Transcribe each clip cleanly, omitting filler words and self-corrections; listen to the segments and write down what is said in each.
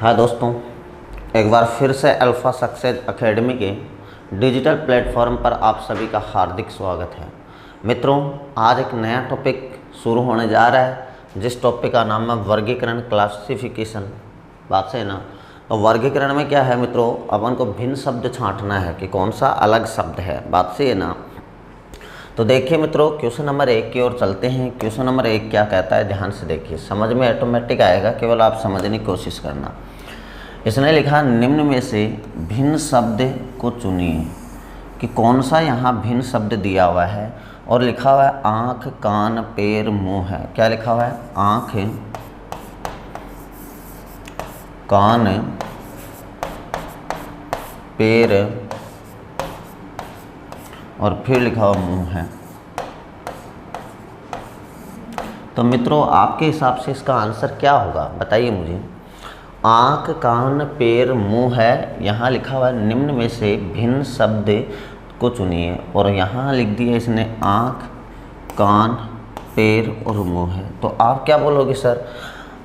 हाँ दोस्तों, एक बार फिर से अल्फ़ा सक्सेस एकेडमी के डिजिटल प्लेटफॉर्म पर आप सभी का हार्दिक स्वागत है। मित्रों, आज एक नया टॉपिक शुरू होने जा रहा है जिस टॉपिक का नाम है वर्गीकरण, क्लासिफिकेशन। बात से ना, तो वर्गीकरण में क्या है मित्रों, अपन को भिन्न शब्द छांटना है कि कौन सा अलग शब्द है। बात से ना, तो देखिए मित्रों, क्वेश्चन नंबर 1 की ओर चलते हैं। क्वेश्चन नंबर 1 क्या कहता है, ध्यान से देखिए, समझ में ऑटोमेटिक आएगा, केवल आप समझने की कोशिश करना। इसने लिखा निम्न में से भिन्न शब्द को चुनिए कि कौन सा यहाँ भिन्न शब्द दिया हुआ है, और लिखा हुआ है आँख, कान, पैर, मुंह है। क्या लिखा हुआ है? आँख, कान, पैर और फिर लिखा हुआ मुंह है। तो मित्रों, आपके हिसाब से इसका आंसर क्या होगा, बताइए मुझे। आँख, कान, पैर, मुंह है, यहाँ लिखा हुआ है निम्न में से भिन्न शब्द को चुनिए, और यहाँ लिख दिया इसने आँख, कान, पैर और मुंह है। तो आप क्या बोलोगे सर?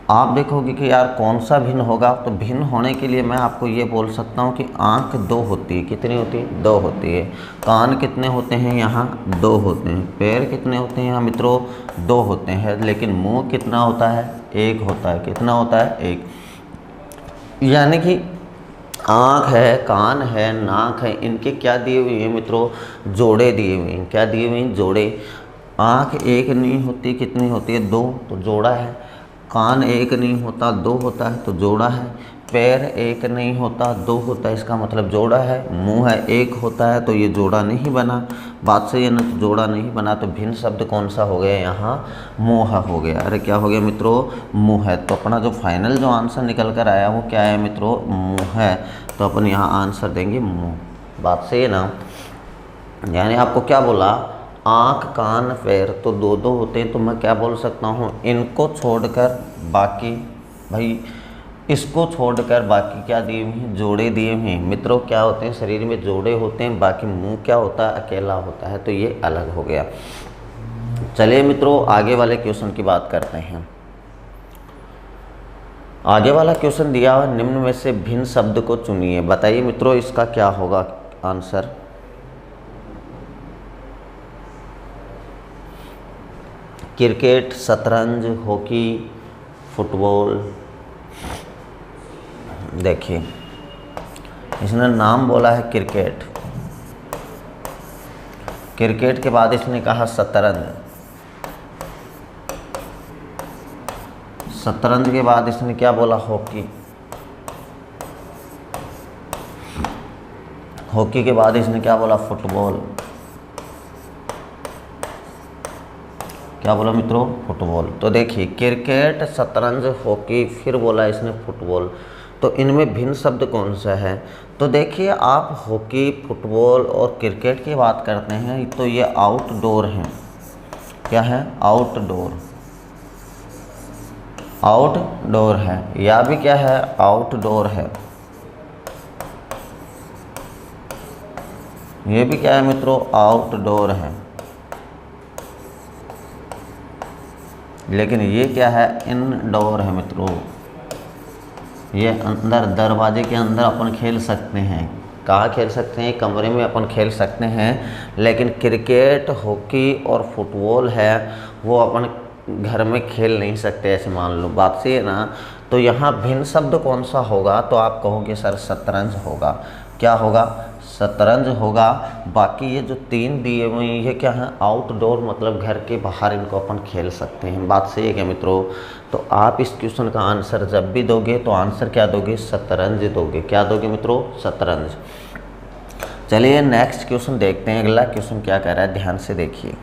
आप देखोगे कि यार कौन सा भिन्न होगा। तो भिन्न होने के लिए मैं आपको ये बोल सकता हूँ कि आँख 2 होती है। कितनी होती है? 2 होती है। कान कितने होते हैं? यहाँ 2 होते हैं। पैर कितने होते हैं? यहाँ मित्रों 2 होते हैं। लेकिन मुंह कितना होता है? 1 होता है। कितना होता है? 1। यानी कि आँख है, कान है, नाक है, इनके क्या दिए हुए हैं मित्रों? जोड़े दिए हुए हैं। क्या दिए हुए हैं? जोड़े। आँख 1 नहीं होती, कितनी होती है? 2, तो जोड़ा है। कान 1 नहीं होता, 2 होता है, तो जोड़ा है। पैर 1 नहीं होता, 2 होता है, इसका मतलब जोड़ा है। मुंह है 1 होता है, तो ये जोड़ा नहीं बना। बात सही है ना? तो जोड़ा नहीं बना, तो भिन्न शब्द कौन सा हो गया यहाँ? मुँह हो गया। अरे क्या हो गया मित्रों? मुँह है। तो अपना जो फाइनल जो आंसर निकल कर आया वो क्या है मित्रों? मुँह है। तो अपन यहाँ आंसर देंगे मुँह। बात सही है ना? यानी आपको क्या बोला, आँख, कान, पैर तो 2-2 होते हैं, तो मैं क्या बोल सकता हूँ, इनको छोड़कर बाकी, भाई इसको छोड़कर बाकी क्या दिए हुए हैं? जोड़े दिए हुए हैं। मित्रों क्या होते हैं? शरीर में जोड़े होते हैं, बाकी मुंह क्या होता है? अकेला होता है। तो ये अलग हो गया। चलिए मित्रों, आगे वाले क्वेश्चन की बात करते हैं। आगे वाला क्वेश्चन दिया हुआ निम्न में से भिन्न शब्द को चुनिए। बताइए मित्रों, इसका क्या होगा आंसर? क्रिकेट, शतरंज, हॉकी, फुटबॉल। देखिए, इसने नाम बोला है क्रिकेट। क्रिकेट के बाद इसने कहा शतरंज। शतरंज के बाद इसने क्या बोला? हॉकी। हॉकी के बाद इसने क्या बोला? फुटबॉल। क्या बोला मित्रों? फुटबॉल। तो देखिए, क्रिकेट, शतरंज, हॉकी, फिर बोला इसने फुटबॉल। तो इनमें भिन्न शब्द कौन सा है? तो देखिए, आप हॉकी, फुटबॉल और क्रिकेट की बात करते हैं, तो ये आउटडोर हैं। क्या है? आउटडोर। आउटडोर है। या भी क्या है? आउटडोर है। ये भी क्या है मित्रों? आउटडोर है। लेकिन ये क्या है? इनडोर है मित्रों। ये अंदर, दरवाजे के अंदर अपन खेल सकते हैं। कहाँ खेल सकते हैं? कमरे में अपन खेल सकते हैं। लेकिन क्रिकेट, हॉकी और फुटबॉल है, वो अपन घर में खेल नहीं सकते, ऐसे मान लो। बात सही है ना? तो यहाँ भिन्न शब्द कौन सा होगा? तो आप कहोगे सर शतरंज होगा। क्या होगा? शतरंज होगा। बाकी ये जो 3 दिए हुए हैं, ये क्या है? आउटडोर, मतलब घर के बाहर इनको अपन खेल सकते हैं। बात सही है क्या मित्रों? तो आप इस क्वेश्चन का आंसर जब भी दोगे तो आंसर क्या दोगे? शतरंज दोगे। क्या दोगे मित्रों? शतरंज। चलिए नेक्स्ट क्वेश्चन देखते हैं। अगला क्वेश्चन क्या कह रहा है, ध्यान से देखिए।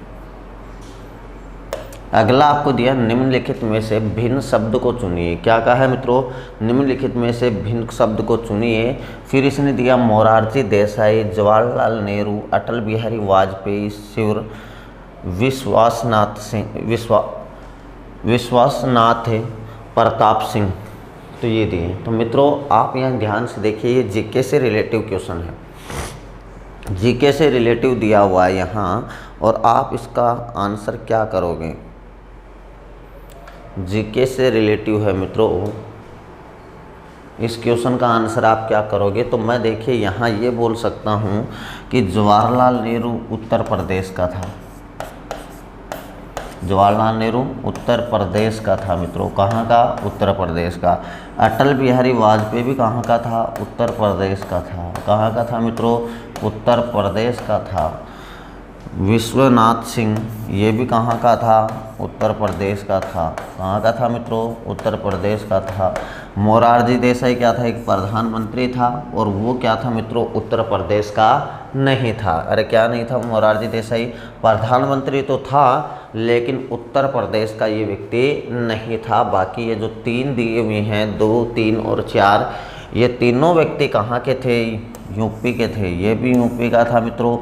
अगला आपको दिया निम्नलिखित में से भिन्न शब्द को चुनिए। क्या कहा है मित्रों? निम्नलिखित में से भिन्न शब्द को चुनिए। फिर इसने दिया मोरारजी देसाई, जवाहरलाल नेहरू, अटल बिहारी वाजपेयी, शिव विश्वासनाथ प्रताप सिंह। तो ये दिए। तो मित्रों आप यहाँ ध्यान से देखिए, ये जीके से रिलेटिव क्वेश्चन है। जीके से रिलेटिव दिया हुआ है यहाँ, और आप इसका आंसर क्या करोगे? जीके से रिलेटिव है मित्रों, इस क्वेश्चन का आंसर आप क्या करोगे? तो मैं देखिए यहाँ ये बोल सकता हूँ कि जवाहरलाल नेहरू उत्तर प्रदेश का था। जवाहरलाल नेहरू उत्तर प्रदेश का था मित्रों। कहाँ का? उत्तर प्रदेश का। अटल बिहारी वाजपेयी भी कहाँ का था? उत्तर प्रदेश का था। कहाँ का था मित्रों? उत्तर प्रदेश का था। विश्वनाथ सिंह ये भी कहाँ का था? उत्तर प्रदेश का था। कहाँ का था मित्रों? उत्तर प्रदेश का था। मोरारजी देसाई क्या था? एक प्रधानमंत्री था, और वो क्या था मित्रों? उत्तर प्रदेश का नहीं था। अरे क्या नहीं था? मोरारजी देसाई प्रधानमंत्री तो था, लेकिन उत्तर प्रदेश का ये व्यक्ति नहीं था। बाकी ये जो 3 दिए हुए हैं, 2, 3 और 4, ये तीनों व्यक्ति कहाँ के थे? यूपी के थे। ये भी यूपी का था मित्रों।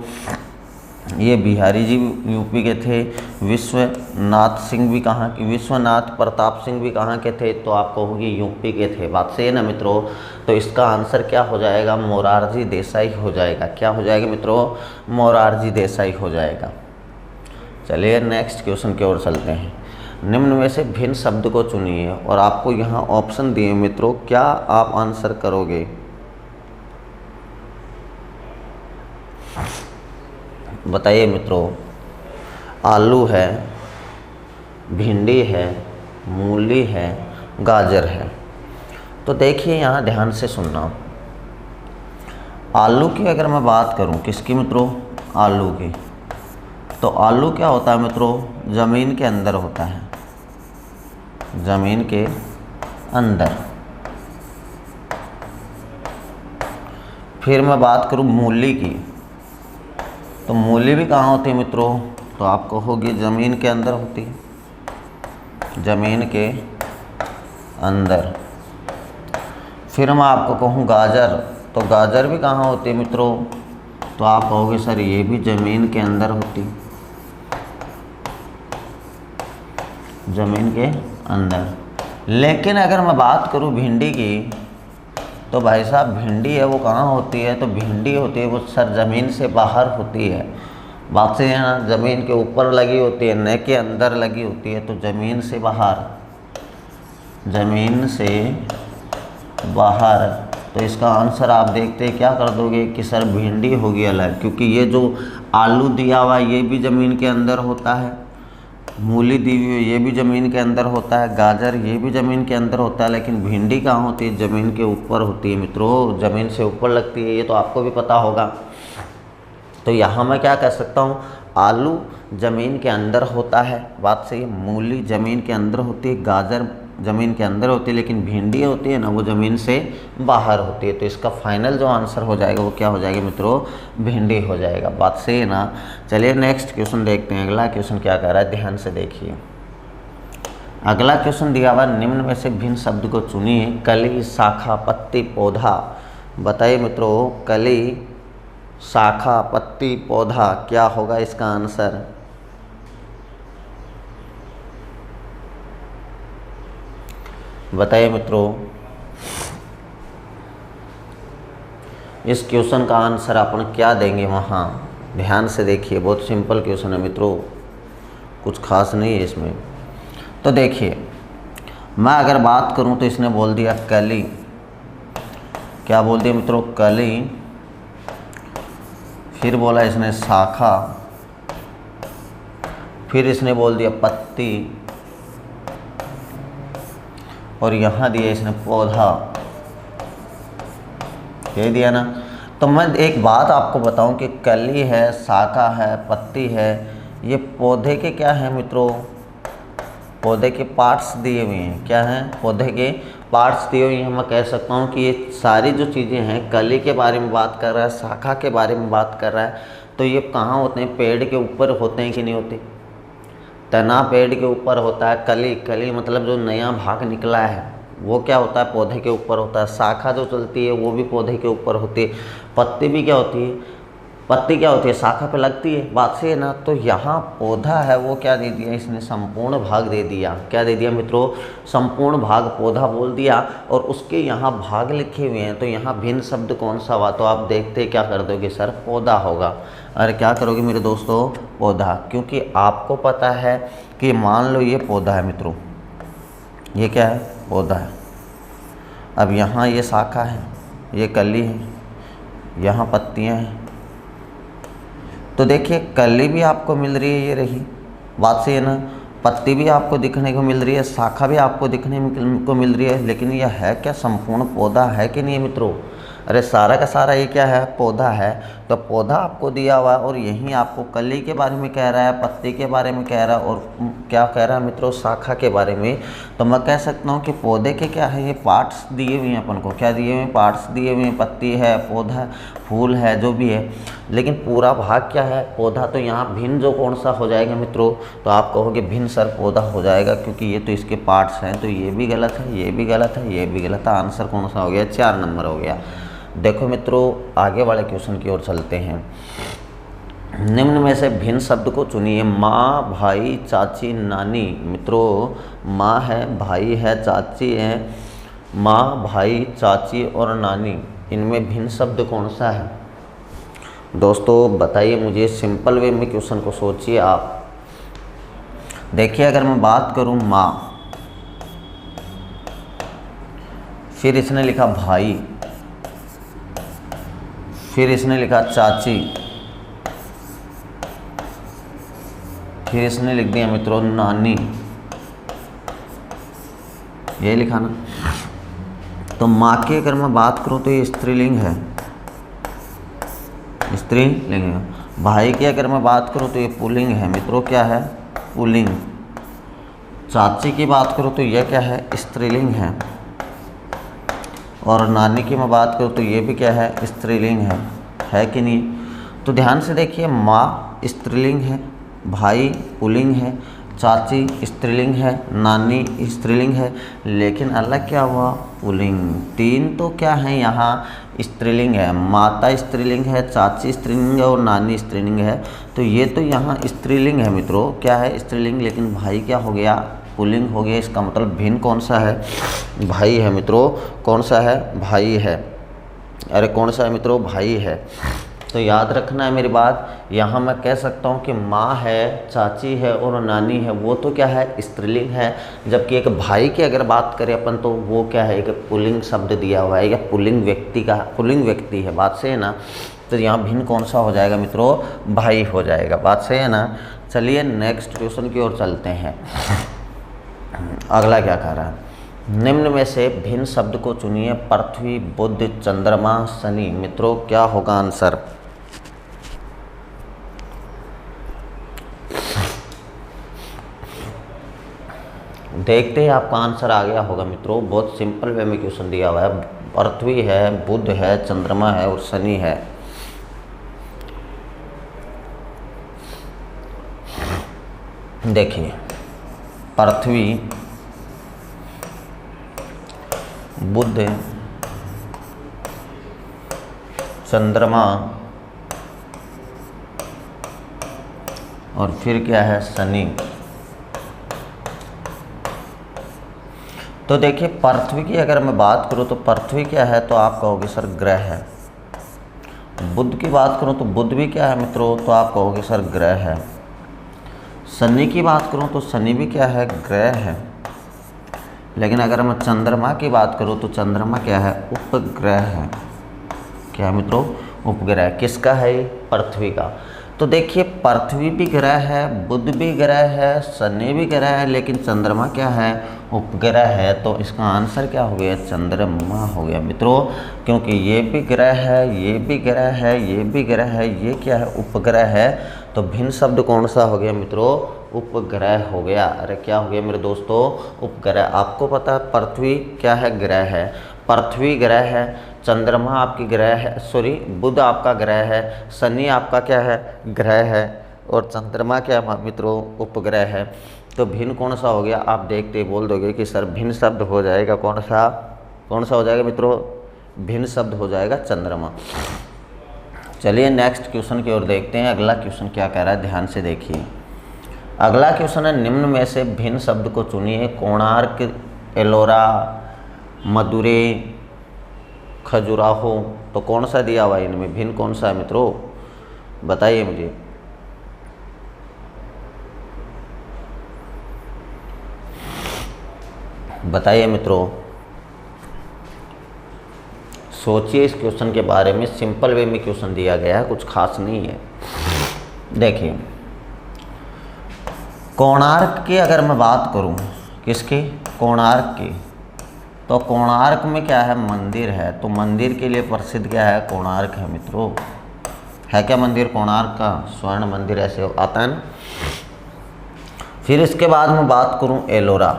ये बिहारी जी यूपी के थे। विश्वनाथ सिंह भी कहाँ के? विश्वनाथ प्रताप सिंह भी कहाँ के थे? तो आप कहोगे यूपी के थे। बात सही है ना मित्रों? तो इसका आंसर क्या हो जाएगा? मोरारजी देसाई हो जाएगा। क्या हो जाएगा मित्रों? मोरारजी देसाई हो जाएगा। चलिए नेक्स्ट क्वेश्चन की ओर चलते हैं। निम्न में से भिन्न शब्द को चुनिए, और आपको यहाँ ऑप्शन दिए मित्रों, क्या आप आंसर करोगे? बताइए मित्रों। आलू है, भिंडी है, मूली है, गाजर है। तो देखिए यहाँ ध्यान से सुनना। आलू की अगर मैं बात करूँ, किसकी मित्रों? आलू की। तो आलू क्या होता है मित्रों? ज़मीन के अंदर होता है। ज़मीन के अंदर। फिर मैं बात करूँ मूली की, तो मूली भी कहाँ होती है मित्रों? तो आप कहोगे ज़मीन के अंदर होती है। ज़मीन के अंदर। फिर मैं आपको कहूँ गाजर, तो गाजर भी कहाँ होती है मित्रों? तो आप कहोगे सर ये भी ज़मीन के अंदर होती है। ज़मीन के अंदर। लेकिन अगर मैं बात करूँ भिंडी की, तो भाई साहब भिंडी है वो कहाँ होती है? तो भिंडी होती है वो सर ज़मीन से बाहर होती है। बात से है ना? ज़मीन के ऊपर लगी होती है, न के अंदर लगी होती है। तो ज़मीन से बाहर, ज़मीन से बाहर। तो इसका आंसर आप देखते क्या कर दोगे कि सर भिंडी होगी अलग, क्योंकि ये जो आलू दिया हुआ ये भी ज़मीन के अंदर होता है, मूली दी हुई ये भी ज़मीन के अंदर होता है, गाजर ये भी ज़मीन के अंदर होता है, लेकिन भिंडी कहाँ होती है? ज़मीन के ऊपर होती है मित्रों। ज़मीन से ऊपर लगती है, ये तो आपको भी पता होगा। तो यहाँ मैं क्या कह सकता हूँ? आलू ज़मीन के अंदर होता है, बात सही है। मूली ज़मीन के अंदर होती है, गाजर ज़मीन के अंदर होती है, लेकिन भिंडी होती है ना वो ज़मीन से बाहर होती है। तो इसका फाइनल जो आंसर हो जाएगा वो क्या हो जाएगा मित्रों? भिंडी हो जाएगा। बात सही है ना? चलिए नेक्स्ट क्वेश्चन देखते हैं। अगला क्वेश्चन क्या कह रहा है, ध्यान से देखिए। अगला क्वेश्चन दिया हुआ, निम्न में से भिन्न शब्द को चुनिए। कली, शाखा, पत्ती, पौधा। बताइए मित्रों, कली, शाखा, पत्ती, पौधा, क्या होगा इसका आंसर? बताइए मित्रों। इस क्वेश्चन का आंसर अपन क्या देंगे वहाँ? ध्यान से देखिए, बहुत सिंपल क्वेश्चन है मित्रों, कुछ खास नहीं है इसमें। तो देखिए मैं अगर बात करूँ तो इसने बोल दिया कली। क्या बोल दिया मित्रों? कली। फिर बोला इसने शाखा, फिर इसने बोल दिया पत्ती, और यहाँ दिया इसने पौधा। ये दिया ना? तो मैं एक बात आपको बताऊं कि कली है, शाखा है, पत्ती है, ये पौधे के क्या है मित्रों? पौधे के पार्ट्स दिए हुए हैं। क्या हैं? पौधे के पार्ट्स दिए हुए हैं। मैं कह सकता हूँ कि ये सारी जो चीज़ें हैं, कली के बारे में बात कर रहा है, शाखा के बारे में बात कर रहा है, तो ये कहाँ होते हैं? पेड़ के ऊपर होते हैं कि नहीं होते? तना पेड़ के ऊपर होता है। कली, कली मतलब जो नया भाग निकला है वो क्या होता है? पौधे के ऊपर होता है। शाखा जो चलती है वो भी पौधे के ऊपर होती है। पत्ती भी क्या होती है? पत्ती क्या होती है? शाखा पे लगती है। बात से है ना? तो यहाँ पौधा है वो क्या दे दिया इसने? संपूर्ण भाग दे दिया। क्या दे दिया मित्रों? संपूर्ण भाग पौधा बोल दिया, और उसके यहाँ भाग लिखे हुए हैं। तो यहाँ भिन्न शब्द कौन सा हुआ? तो आप देखते क्या कर दोगे सर? पौधा होगा। अरे क्या करोगे मेरे दोस्तों? पौधा। क्योंकि आपको पता है कि मान लो ये पौधा है मित्रों, ये क्या है? पौधा है। अब यहाँ ये शाखा है, ये कली है, यहाँ पत्तियाँ हैं। तो देखिए कली भी आपको मिल रही है, ये रही, बात सही है ना। पत्ती भी आपको दिखने को मिल रही है, शाखा भी आपको दिखने को मिल रही है, लेकिन यह है क्या, संपूर्ण पौधा है कि नहीं मित्रों? अरे सारा का सारा ये क्या है, पौधा है। तो पौधा आपको दिया हुआ है और यहीं आपको कली के बारे में कह रहा है, पत्ती के बारे में कह रहा है, और क्या कह रहा है मित्रों, शाखा के बारे में। तो मैं कह सकता हूँ कि पौधे के क्या है, ये पार्ट्स दिए हुए हैं अपन को, क्या दिए हुए हैं, पार्ट्स दिए हुए हैं, पत्ती है, पौधा, फूल है, जो भी है, लेकिन पूरा भाग क्या है, पौधा। तो यहाँ भिन्न जो कौन सा हो जाएगा मित्रों, तो आप कहोगे भिन्न सर पौधा हो जाएगा, क्योंकि ये तो इसके पार्ट्स हैं। तो ये भी गलत है, ये भी गलत है, ये भी गलत है। आंसर कौन सा हो गया, 4 नंबर हो गया। देखो मित्रों आगे वाले क्वेश्चन की ओर चलते हैं। निम्न में से भिन्न शब्द को चुनिए। माँ, भाई, चाची, नानी। मित्रों माँ है, भाई है, चाची है, माँ, भाई, चाची और नानी, इनमें भिन्न शब्द कौन सा है? दोस्तों बताइए मुझे, सिंपल वे में क्वेश्चन को सोचिए आप। देखिए अगर मैं बात करूँ माँ, फिर इसने लिखा भाई, फिर इसने लिखा चाची, फिर इसने लिख दिया मित्रों नानी, ये लिखा ना। तो माँ की अगर मैं बात करूँ तो ये स्त्रीलिंग है, स्त्रीलिंग है। भाई की अगर मैं बात करूँ तो ये पुल्लिंग है मित्रों, क्या है, पुल्लिंग। चाची की बात करूँ तो यह क्या है, स्त्रीलिंग है। और नानी की मैं बात करूँ तो ये भी क्या है, स्त्रीलिंग है कि नहीं? तो ध्यान से देखिए, माँ स्त्रीलिंग है, भाई पुल्लिंग है, चाची स्त्रीलिंग है, नानी स्त्रीलिंग है, लेकिन अलग क्या हुआ, पुल्लिंग। 3 तो क्या है यहाँ, स्त्रीलिंग है। माता स्त्रीलिंग है, चाची स्त्रीलिंग है और नानी स्त्रीलिंग है। तो ये तो यहाँ स्त्रीलिंग है मित्रों, क्या है, स्त्रीलिंग, लेकिन भाई क्या हो गया, पुल्लिंग हो गया। इसका मतलब भिन्न कौन सा है, भाई है मित्रों। कौन सा है, भाई है। अरे कौन सा है मित्रों, भाई है। तो याद रखना है मेरी बात, यहाँ मैं कह सकता हूँ कि माँ है, चाची है और नानी है, वो तो क्या है, स्त्रीलिंग है। जबकि एक भाई की अगर बात करें अपन तो वो क्या है, एक पुल्लिंग शब्द दिया हुआ है, या पुल्लिंग व्यक्ति का, पुल्लिंग व्यक्ति है, बात सही है ना। तो यहाँ भिन्न कौन सा हो जाएगा मित्रों, भाई हो जाएगा, बात सही है ना। चलिए नेक्स्ट क्वेश्चन की ओर चलते हैं। अगला क्या कह रहा है, निम्न में से भिन्न शब्द को चुनिए। पृथ्वी, बुध, चंद्रमा, शनि। मित्रों क्या होगा आंसर? देखते ही आपका आंसर आ गया होगा मित्रों, बहुत सिंपल वे में क्वेश्चन दिया हुआ है। पृथ्वी है, बुध है, चंद्रमा है और शनि है। देखिए पृथ्वी, बुध, चंद्रमा और फिर क्या है, शनि। तो देखिए पृथ्वी की अगर मैं बात करूँ तो पृथ्वी क्या है, तो आप कहोगे सर ग्रह है। बुध की बात करूँ तो बुध भी क्या है मित्रों, तो आप कहोगे सर ग्रह है। शनि की बात करूँ तो शनि भी क्या है, ग्रह है। लेकिन अगर मैं चंद्रमा की बात करूँ तो चंद्रमा क्या है, उपग्रह है। क्या है मित्रों, उपग्रह। किसका है, पृथ्वी का। तो देखिए पृथ्वी भी ग्रह है, बुध भी ग्रह है, शनि भी ग्रह है, लेकिन चंद्रमा क्या है, उपग्रह है। तो इसका आंसर क्या हो गया, चंद्रमा हो गया मित्रों, क्योंकि ये भी ग्रह है, ये भी ग्रह है, ये भी ग्रह है, ये क्या है, उपग्रह है। तो भिन्न शब्द कौन सा हो गया मित्रों, उपग्रह हो गया। अरे क्या हो गया मेरे दोस्तों, उपग्रह। आपको पता है पृथ्वी क्या है, ग्रह है, पृथ्वी ग्रह है, चंद्रमा आपकी ग्रह है, सॉरी बुध आपका ग्रह है, शनि आपका क्या है, ग्रह है, और चंद्रमा क्या है मित्रों, उपग्रह है। तो भिन्न कौन सा हो गया, आप देखते ही बोल दोगे कि सर भिन्न शब्द हो जाएगा कौन सा, कौन सा हो जाएगा मित्रों, भिन्न शब्द हो जाएगा चंद्रमा। चलिए नेक्स्ट क्वेश्चन की ओर देखते हैं। अगला क्वेश्चन क्या कह रहा है, ध्यान से देखिए। अगला क्वेश्चन है, निम्न में से भिन्न शब्द को चुनिए। कोणार्क, एलोरा, मदुरै, खजुराहो। तो कौन सा दिया हुआ है इनमें, भिन्न कौन सा है मित्रों, बताइए मुझे। बताइए मित्रों। सोचिए इस क्वेश्चन के बारे में, सिंपल वे में क्वेश्चन दिया गया है, कुछ खास नहीं है। देखिए कोणार्क की अगर मैं बात करूं, किसकी, कोणार्क की, तो कोणार्क में क्या है, मंदिर है, तो मंदिर के लिए प्रसिद्ध क्या है, कोणार्क है मित्रों। है क्या मंदिर कोणार्क का, स्वर्ण मंदिर ऐसे आता है ना। फिर इसके बाद मैं बात करूं एलोरा,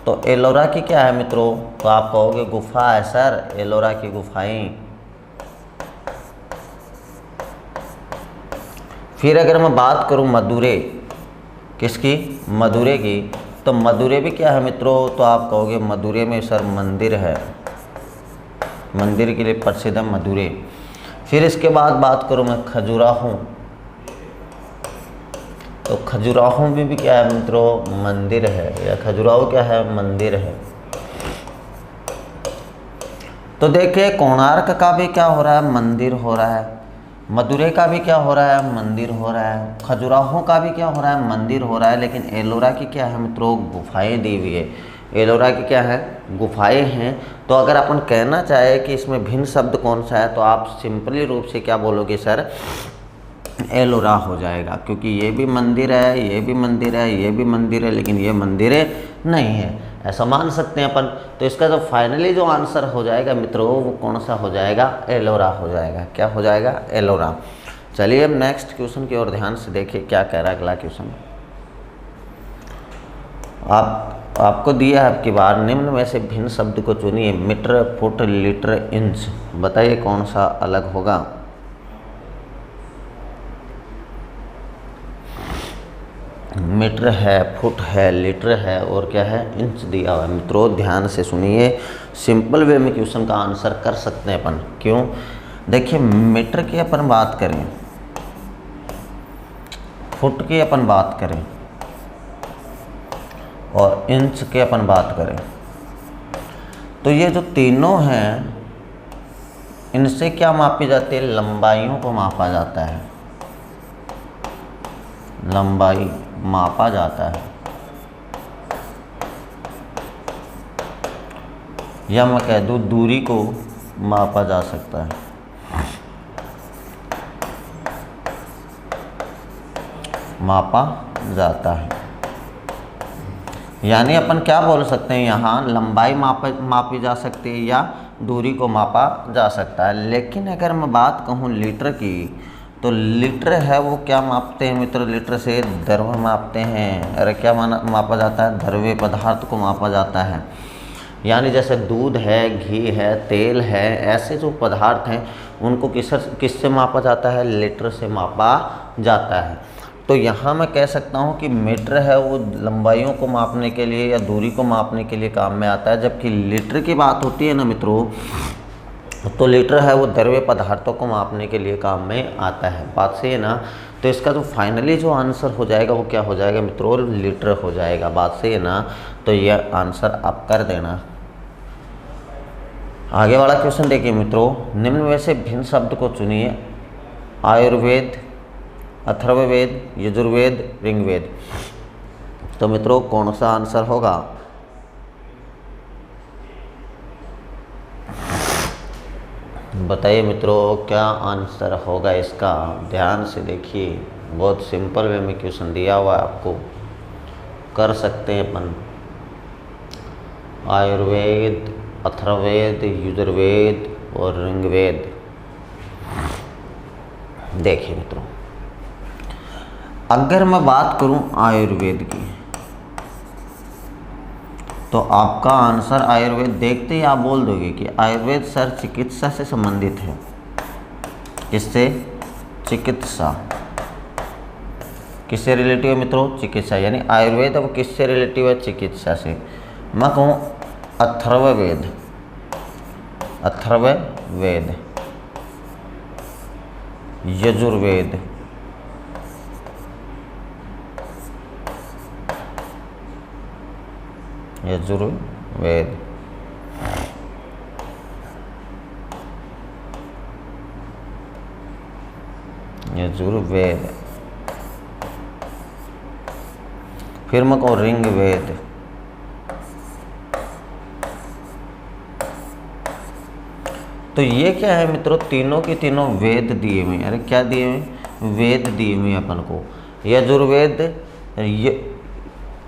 तो एलोरा की क्या है मित्रों, तो आप कहोगे गुफा है सर, एलोरा की गुफाएं। फिर अगर मैं बात करूं मदुरै, किसकी, मदुरै की, तो मदुरै भी क्या है मित्रों, तो आप कहोगे मदुरै में सर मंदिर है, मंदिर के लिए प्रसिद्ध है मदुरै। फिर इसके बाद बात करूं मैं खजुराहो, तो खजुराहो में भी क्या है मित्रों, मंदिर है, या खजुराहो क्या है, मंदिर है। तो देखिए कोणार्क का भी क्या हो रहा है, मंदिर हो रहा है, मदुरै का भी क्या हो रहा है, मंदिर हो रहा है, खजुराहो का भी क्या हो रहा है, मंदिर हो रहा है, लेकिन एलोरा की क्या है मित्रों, गुफाएं दी हुई है। एलोरा की क्या है, गुफाएं हैं। तो अगर अपन कहना चाहे कि इसमें भिन्न शब्द कौन सा है, तो आप सिंपली रूप से क्या बोलोगे सर, एलोरा हो जाएगा, क्योंकि ये भी मंदिर है, ये भी मंदिर है, ये भी मंदिर है, लेकिन ये मंदिर नहीं है, ऐसा मान सकते हैं अपन। तो इसका जो फाइनली जो आंसर हो जाएगा मित्रों, वो कौन सा हो जाएगा, एलोरा हो जाएगा। क्या हो जाएगा, एलोरा। चलिए अब नेक्स्ट क्वेश्चन की ओर ध्यान से देखिए क्या कह रहा है अगला क्वेश्चन। आपको दिया है आपकी बार, निम्न में से भिन्न शब्द को चुनिए, मीटर, फुट, लीटर, इंच, बताइए कौन सा अलग होगा। मीटर है, फुट है, लीटर है, और क्या है, इंच दिया हुआ है। मित्रों ध्यान से सुनिए, सिंपल वे में क्वेश्चन का आंसर कर सकते हैं अपन। क्यों, देखिए मीटर की अपन बात करें, फुट की अपन बात करें, और इंच की अपन बात करें, तो ये जो तीनों हैं इनसे क्या मापी जाती है, लंबाइयों को मापा जाता है, लंबाई मापा जाता है, या मैं कह दूँ दूरी को मापा जा सकता है। मापा जाता है, यानी अपन क्या बोल सकते हैं, यहाँ लंबाई मापी जा सकती है या दूरी को मापा जा सकता है। लेकिन अगर मैं बात कहूँ लीटर की, तो लीटर है वो क्या मापते हैं मित्र, लीटर से द्रव्य मापते हैं। अरे क्या मापा जाता है, द्रव्य पदार्थ को मापा जाता है। यानी जैसे दूध है, घी है, तेल है, ऐसे जो पदार्थ हैं उनको किससे मापा जाता है, लीटर से मापा जाता है। तो यहाँ मैं कह सकता हूँ कि मीटर है वो लंबाइयों को मापने के लिए या दूरी को मापने के लिए काम में आता है, जबकि लीटर की बात होती है ना मित्रों, तो लीटर है वो द्रव्य पदार्थों को मापने के लिए काम में आता है। बात सही है ना। तो इसका जो फाइनली जो आंसर हो जाएगा वो क्या हो जाएगा मित्रों, लीटर हो जाएगा। बात सही है ना। तो यह आंसर आप कर देना। आगे वाला क्वेश्चन देखिए मित्रों, निम्न में से भिन्न शब्द को चुनिए, आयुर्वेद, अथर्ववेद, यजुर्वेद, ऋग्वेद। तो मित्रों कौन सा आंसर होगा, बताइए मित्रों क्या आंसर होगा इसका। ध्यान से देखिए, बहुत सिंपल वे में क्वेश्चन दिया हुआ है, आपको कर सकते हैं अपन। आयुर्वेद, अथर्ववेद, यजुर्वेद और ऋग्वेद। देखिए मित्रों, अगर मैं बात करूं आयुर्वेद की, तो आपका आंसर आयुर्वेद देखते ही आप बोल दोगे कि आयुर्वेद सर चिकित्सा से संबंधित है। किससे, चिकित्सा। किससे रिलेटिव है मित्रों, चिकित्सा। यानी आयुर्वेद अब किससे रिलेटिव है, चिकित्सा से। मैं कहूँ अथर्ववेद, अथर्ववेद, यजुर्वेद, यजुर्वेद, यजुर्वेद, फिर मैं कहूँ ऋग्वेद, तो ये क्या है मित्रों, तीनों के तीनों वेद दिए हुए हैं। अरे क्या दिए हुए, वेद दिए हुए हैं अपन को। यजुर्वेद,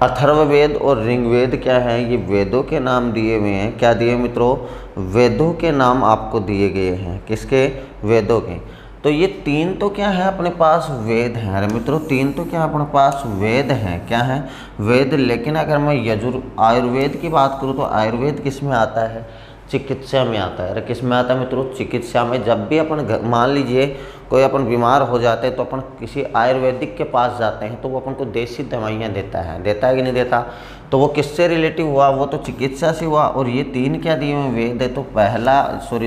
अथर्ववेद और ऋग्वेद क्या है, ये वेदों के नाम दिए हुए हैं। क्या दिए मित्रों, वेदों के नाम आपको दिए गए हैं। किसके, वेदों के। तो ये तीन तो क्या है अपने पास, वेद हैं। अरे मित्रों तीन तो क्या अपने पास वेद हैं, क्या है, वेद। लेकिन अगर मैं आयुर्वेद की बात करूँ तो आयुर्वेद किस में आता है, चिकित्सा में आता है। अरे किस में आता है मित्रों, चिकित्सा में। जब भी अपन मान लीजिए कोई अपन बीमार हो जाते हैं तो अपन किसी आयुर्वेदिक के पास जाते हैं तो वो अपन को देसी दवाइयाँ देता है कि नहीं देता। तो वो किससे रिलेटिव हुआ, वो तो चिकित्सा से हुआ। और ये तीन क्या दिए हुए, वेद है। तो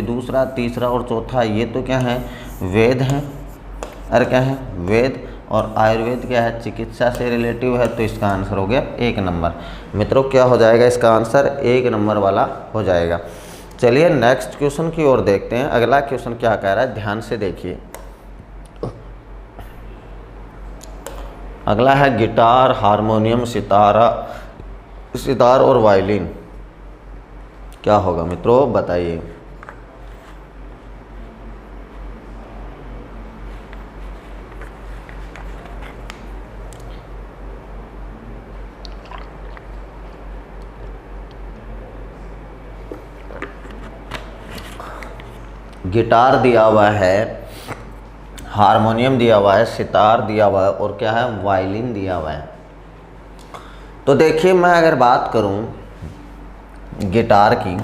दूसरा, तीसरा और चौथा ये तो क्या है, वेद हैं। अरे क्या है, वेद। और आयुर्वेद क्या है, चिकित्सा से रिलेटिव है। तो इसका आंसर हो गया 1 नंबर। मित्रों क्या हो जाएगा, इसका आंसर 1 नंबर वाला हो जाएगा। चलिए नेक्स्ट क्वेश्चन की ओर देखते हैं। अगला क्वेश्चन क्या कह रहा है, ध्यान से देखिए। अगला है गिटार, हारमोनियम, सितार और वायलिन क्या होगा मित्रों, बताइए। गिटार दिया हुआ है, हारमोनियम दिया हुआ है, सितार दिया हुआ है और क्या है, वायलिन दिया हुआ है। तो देखिए मैं अगर बात करूं गिटार की,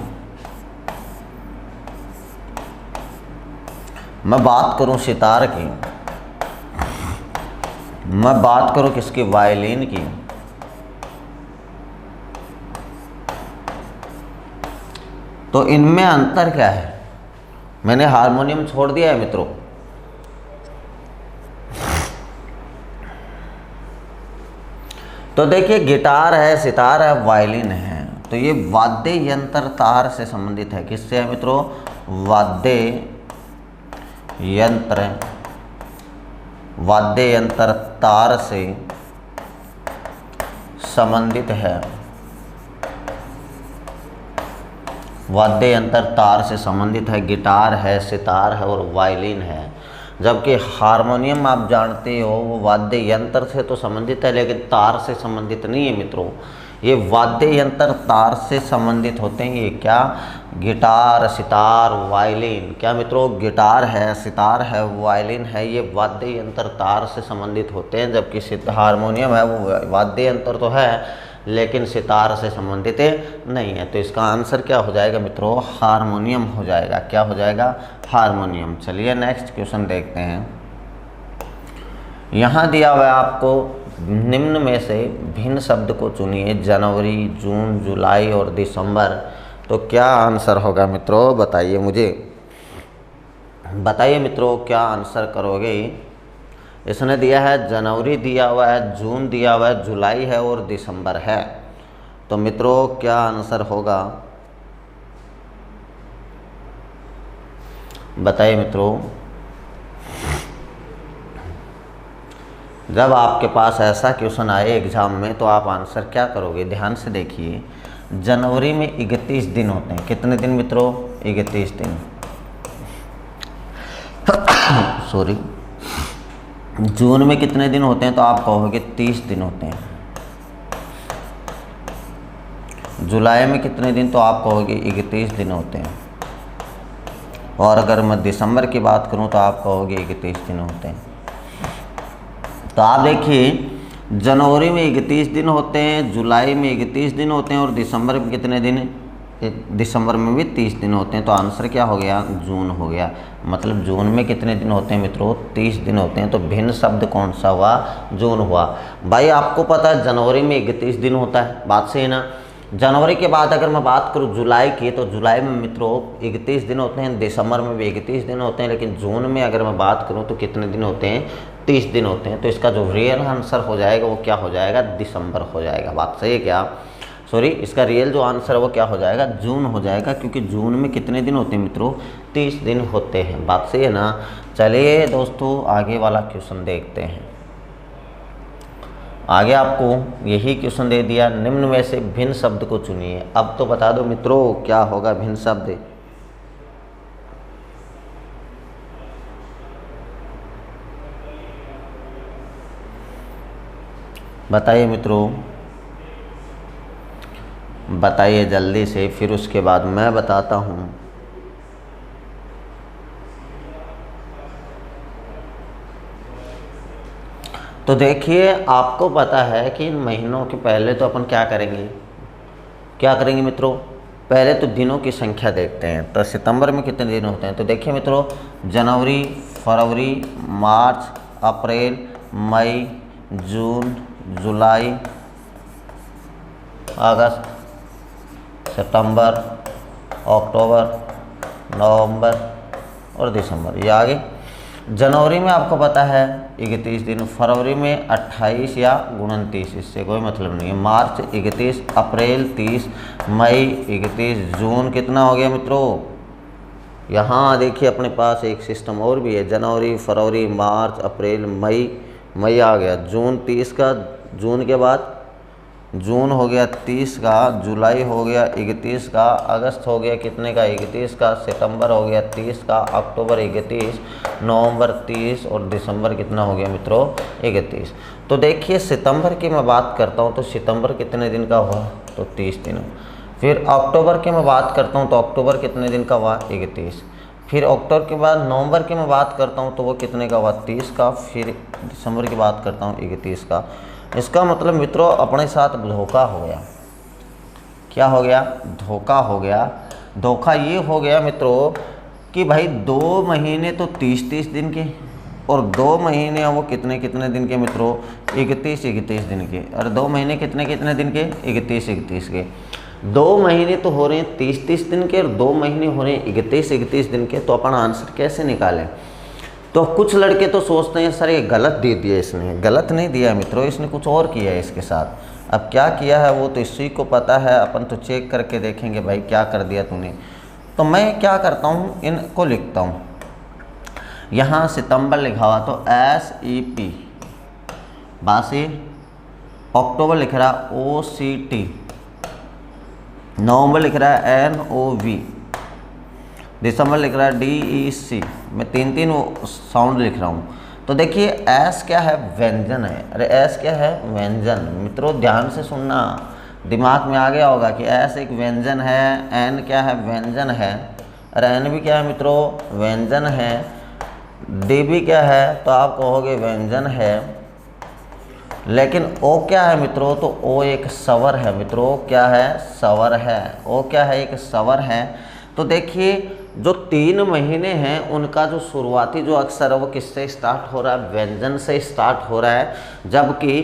मैं बात करूं सितार की, मैं बात करूं किसकी, वायलिन की, तो इनमें अंतर क्या है। मैंने हारमोनियम छोड़ दिया है मित्रों। तो देखिए गिटार है, सितार है, वायलिन है। तो ये वाद्य यंत्र तार से संबंधित है। किससे है मित्रों, वाद्य यंत्र तार से संबंधित है। वाद्य यंत्र तार से संबंधित है, गिटार है, सितार है और वायलिन है। जबकि हारमोनियम आप जानते हो वो वाद्य यंत्र से तो संबंधित है लेकिन तार से संबंधित नहीं है मित्रों। ये वाद्य यंत्र तार से संबंधित होते हैं। ये क्या, गिटार, सितार, वायलिन। क्या मित्रों, गिटार है, सितार है, वायलिन है, ये वाद्य यंत्र तार से संबंधित होते हैं। जबकि हारमोनियम है वो वाद्य यंत्र तो है लेकिन सितार से संबंधित नहीं है। तो इसका आंसर क्या हो जाएगा मित्रों, हारमोनियम हो जाएगा। क्या हो जाएगा, हारमोनियम। चलिए नेक्स्ट क्वेश्चन देखते हैं। यहाँ दिया हुआ है आपको, निम्न में से भिन्न शब्द को चुनिए, जनवरी, जून, जुलाई और दिसंबर। तो क्या आंसर होगा मित्रों, बताइए मुझे। बताइए मित्रों क्या आंसर करोगे। इसने दिया है जनवरी दिया हुआ है, जून दिया हुआ है, जुलाई है और दिसंबर है। तो मित्रों क्या आंसर होगा, बताइए मित्रों। जब आपके पास ऐसा क्वेश्चन आए एग्जाम में तो आप आंसर क्या करोगे, ध्यान से देखिए। जनवरी में 31 दिन होते हैं। कितने दिन मित्रों, 31 दिन। सॉरी। जून में कितने दिन होते हैं, तो आप कहोगे 30 दिन होते हैं। जुलाई में कितने दिन, तो आप कहोगे 31 दिन होते हैं। और अगर मैं दिसंबर की बात करूं तो आप कहोगे 31 दिन होते हैं। तो आप देखिए जनवरी में 31 दिन होते हैं, जुलाई में 31 दिन होते हैं और दिसंबर में कितने दिन, दिसंबर में भी 30 दिन होते हैं। तो आंसर क्या हो गया, जून हो गया। मतलब जून में कितने दिन होते हैं मित्रों, 30 दिन होते हैं। तो भिन्न शब्द कौन सा हुआ, जून हुआ। भाई आपको पता है जनवरी में 31 दिन होता है, बात सही है ना। जनवरी के बाद अगर मैं बात करूं जुलाई की, तो जुलाई में मित्रों 31 दिन होते हैं, दिसंबर में भी 31 दिन होते हैं। लेकिन जून में अगर मैं बात करूं तो कितने दिन होते हैं, 30 दिन होते हैं। तो इसका जो रियल आंसर हो जाएगा वो क्या हो जाएगा, दिसंबर हो जाएगा। बात सही है क्या, सॉरी, इसका रियल जो आंसर है वो क्या हो जाएगा, जून हो जाएगा। क्योंकि जून में कितने दिन होते हैं मित्रों, 30 दिन होते हैं। बात सही है ना। चलिए दोस्तों आगे वाला क्वेश्चन देखते हैं। आगे आपको यही क्वेश्चन दे दिया, निम्न में से भिन्न शब्द को चुनिए। अब तो बता दो मित्रों क्या होगा भिन्न शब्द। बताइए मित्रों, बताइए जल्दी से, फिर उसके बाद मैं बताता हूँ। तो देखिए, आपको पता है कि इन महीनों के पहले तो अपन क्या करेंगे मित्रों, पहले तो दिनों की संख्या देखते हैं। तो सितंबर में कितने दिन होते हैं, तो देखिए मित्रों, जनवरी, फरवरी, मार्च, अप्रैल, मई, जून, जुलाई, अगस्त, सितंबर, अक्टूबर, नवंबर और दिसंबर। ये आगे जनवरी में आपको पता है 31 दिन, फरवरी में 28 या 29, इससे कोई मतलब नहीं है, मार्च 31, अप्रैल 30, मई 31, जून कितना हो गया मित्रों, यहाँ देखिए अपने पास एक सिस्टम और भी है, जनवरी, फरवरी, मार्च, अप्रैल, मई आ गया, जून 30 का, जून के बाद जून हो गया 30 का, जुलाई हो गया 31 का, अगस्त हो गया कितने का 31 का, सितंबर हो गया 30 का, अक्टूबर 31, नवंबर 30 और दिसंबर कितना हो गया मित्रों 31। तो देखिए सितंबर की मैं बात करता हूँ तो सितंबर कितने दिन का हुआ, तो 30 दिन। फिर अक्टूबर की मैं बात करता हूँ तो अक्टूबर कितने दिन का हुआ 31। फिर अक्टूबर के बाद नवंबर की मैं बात करता हूँ तो वो कितने का हुआ 30 का। फिर दिसंबर की बात करता हूँ 31 का। इसका मतलब मित्रों अपने साथ धोखा हो गया। क्या हो गया, धोखा हो गया। धोखा ये हो गया मित्रों कि भाई 2 महीने तो 30-30 दिन के और 2 महीने वो कितने कितने दिन के मित्रों 31-31 दिन के, और 2 महीने कितने कितने दिन के 31-31 के। 2 महीने तो हो रहे हैं 30-30 दिन के और 2 महीने हो रहे हैं 31-31 दिन के। तो अपन आंसर कैसे निकालें। तो कुछ लड़के तो सोचते हैं सर ये गलत दे दिया इसने, गलत नहीं दिया मित्रों, इसने कुछ और किया है इसके साथ। अब क्या किया है वो तो इसी को पता है, अपन तो चेक करके देखेंगे भाई क्या कर दिया तूने। तो मैं क्या करता हूँ, इनको लिखता हूँ। यहाँ सितंबर लिखा हुआ तो SEP बासी, अक्टूबर लिख रहा OCT, नवंबर लिख रहा है NOV, दिसंबर लिख रहा है DEC। मैं 3 साउंड लिख रहा हूँ। तो देखिए एस क्या है, व्यंजन है। अरे एस क्या है, व्यंजन। मित्रों ध्यान से सुनना, दिमाग में आ गया होगा कि एस एक व्यंजन है, एन क्या है, व्यंजन है। अरे एन भी क्या है मित्रों, व्यंजन है। डी भी क्या है, तो आप कहोगे व्यंजन है। लेकिन ओ क्या है मित्रों, तो ओ एक स्वर है मित्रों। क्या है, स्वर है। ओ क्या है, एक स्वर है। तो देखिए जो 3 महीने हैं उनका जो शुरुआती जो अक्षर है वो किससे स्टार्ट हो रहा है, व्यंजन से स्टार्ट हो रहा है। जबकि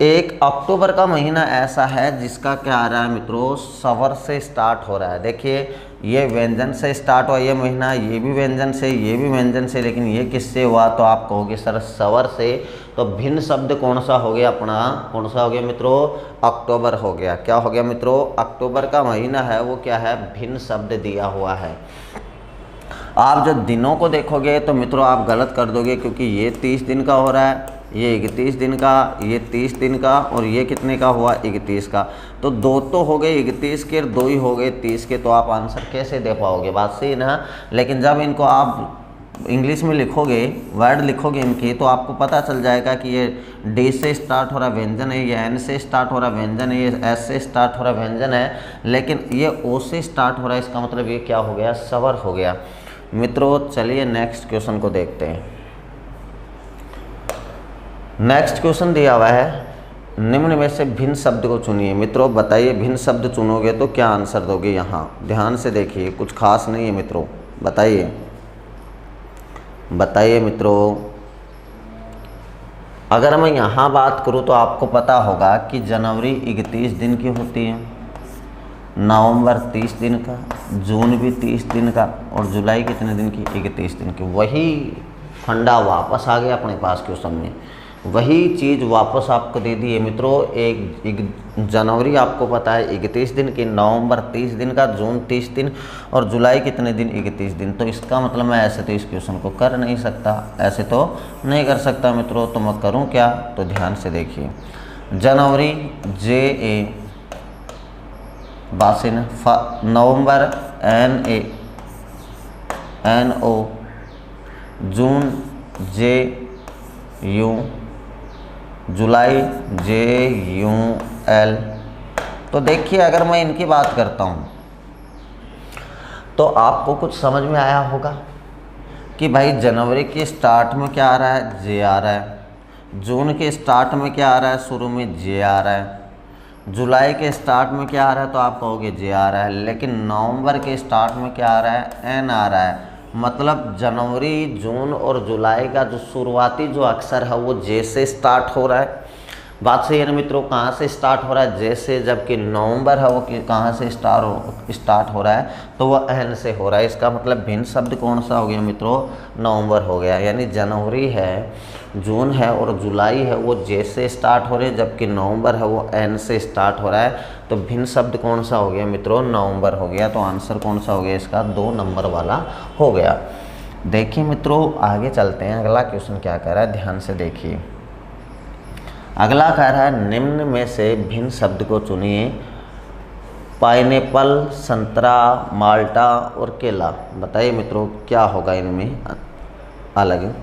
1 अक्टूबर का महीना ऐसा है जिसका क्या आ रहा है मित्रों, स्वर से स्टार्ट हो रहा है। देखिए ये व्यंजन से स्टार्ट हुआ ये महीना, ये भी व्यंजन से, ये भी व्यंजन से, लेकिन ये किससे हुआ, तो आप कहोगे सर स्वर से। तो भिन्न शब्द कौन सा हो गया अपना, कौन सा हो गया मित्रों, अक्टूबर हो गया। क्या हो गया मित्रों, अक्टूबर का महीना है वो क्या है, भिन्न शब्द दिया हुआ है। आप जब दिनों को देखोगे तो मित्रों आप गलत कर दोगे, क्योंकि ये 30 दिन का हो रहा है, ये 31 दिन का, ये 30 दिन का, और ये कितने का हुआ 31 का। तो 2 तो हो गए 31 के और 2 ही हो गए 30 के। तो आप आंसर कैसे दे पाओगे, बात सही ना। लेकिन जब इनको आप इंग्लिश में लिखोगे, वर्ड लिखोगे इनके, तो आपको पता चल जाएगा कि ये डी से स्टार्ट हो रहा व्यंजन है, ये एन से स्टार्ट हो रहा व्यंजन है, ये एस से स्टार्ट हो रहा व्यंजन है, लेकिन ये ओ से स्टार्ट हो रहा है। इसका मतलब ये क्या हो गया, स्वर हो गया। मित्रों चलिए नेक्स्ट क्वेश्चन को देखते हैं। नेक्स्ट क्वेश्चन दिया हुआ है, निम्न में से भिन्न शब्द को चुनिए। मित्रों बताइए भिन्न शब्द चुनोगे तो क्या आंसर दोगे। यहाँ ध्यान से देखिए, कुछ खास नहीं है मित्रों, बताइए बताइए मित्रों। अगर मैं यहाँ बात करूँ तो आपको पता होगा कि जनवरी 31 दिन की होती है, नवंबर 30 दिन का, जून भी 30 दिन का, और जुलाई कितने दिन की, 31 दिन की। वही फंडा वापस आ गया अपने पास क्वेश्चन में, वही चीज़ वापस आपको दे दी है मित्रों। एक जनवरी आपको पता है 31 दिन की, नवंबर 30 दिन का, जून 30 दिन और जुलाई कितने दिन, 31 दिन। तो इसका मतलब मैं ऐसे तो इस क्वेश्चन को कर नहीं सकता, ऐसे तो नहीं कर सकता मित्रों। तो मैं करूं क्या, तो ध्यान से देखिए। जनवरी JA बासिन, नवंबर NO, जून JU, जुलाई JUL। तो देखिए अगर मैं इनकी बात करता हूँ तो आपको कुछ समझ में आया होगा कि भाई जनवरी के स्टार्ट में क्या आ रहा है, J आ रहा है। जून के स्टार्ट में क्या आ रहा है, शुरू में J आ रहा है। जुलाई के स्टार्ट में क्या आ रहा है तो आप कहोगे J आ रहा है। लेकिन नवंबर के स्टार्ट में क्या आ रहा है, N आ रहा है। मतलब जनवरी, जून और जुलाई का जो शुरुआती जो अक्षर है वो J से स्टार्ट हो रहा है। बात सही है ना मित्रों। कहाँ से स्टार्ट हो रहा है, J से। जबकि नवंबर है वो कहाँ से स्टार्ट हो रहा है तो वह N से हो रहा है। इसका मतलब भिन्न शब्द कौन सा हो गया मित्रों, नवंबर हो गया। यानी जनवरी है, जून है और जुलाई है वो J से स्टार्ट हो रहे हैं, जबकि नवंबर है वो N से स्टार्ट हो रहा है। तो भिन्न शब्द कौन सा हो गया मित्रों, नवंबर हो गया। तो आंसर कौन सा हो गया इसका, 2 नंबर वाला हो गया। देखिए मित्रों आगे चलते हैं। अगला क्वेश्चन क्या कह रहा है, ध्यान से देखिए। अगला कह रहा है निम्न में से भिन्न शब्द को चुनिए। पाइनएप्पल, संतरा, माल्टा और केला। बताइए मित्रों क्या होगा इनमें अलग।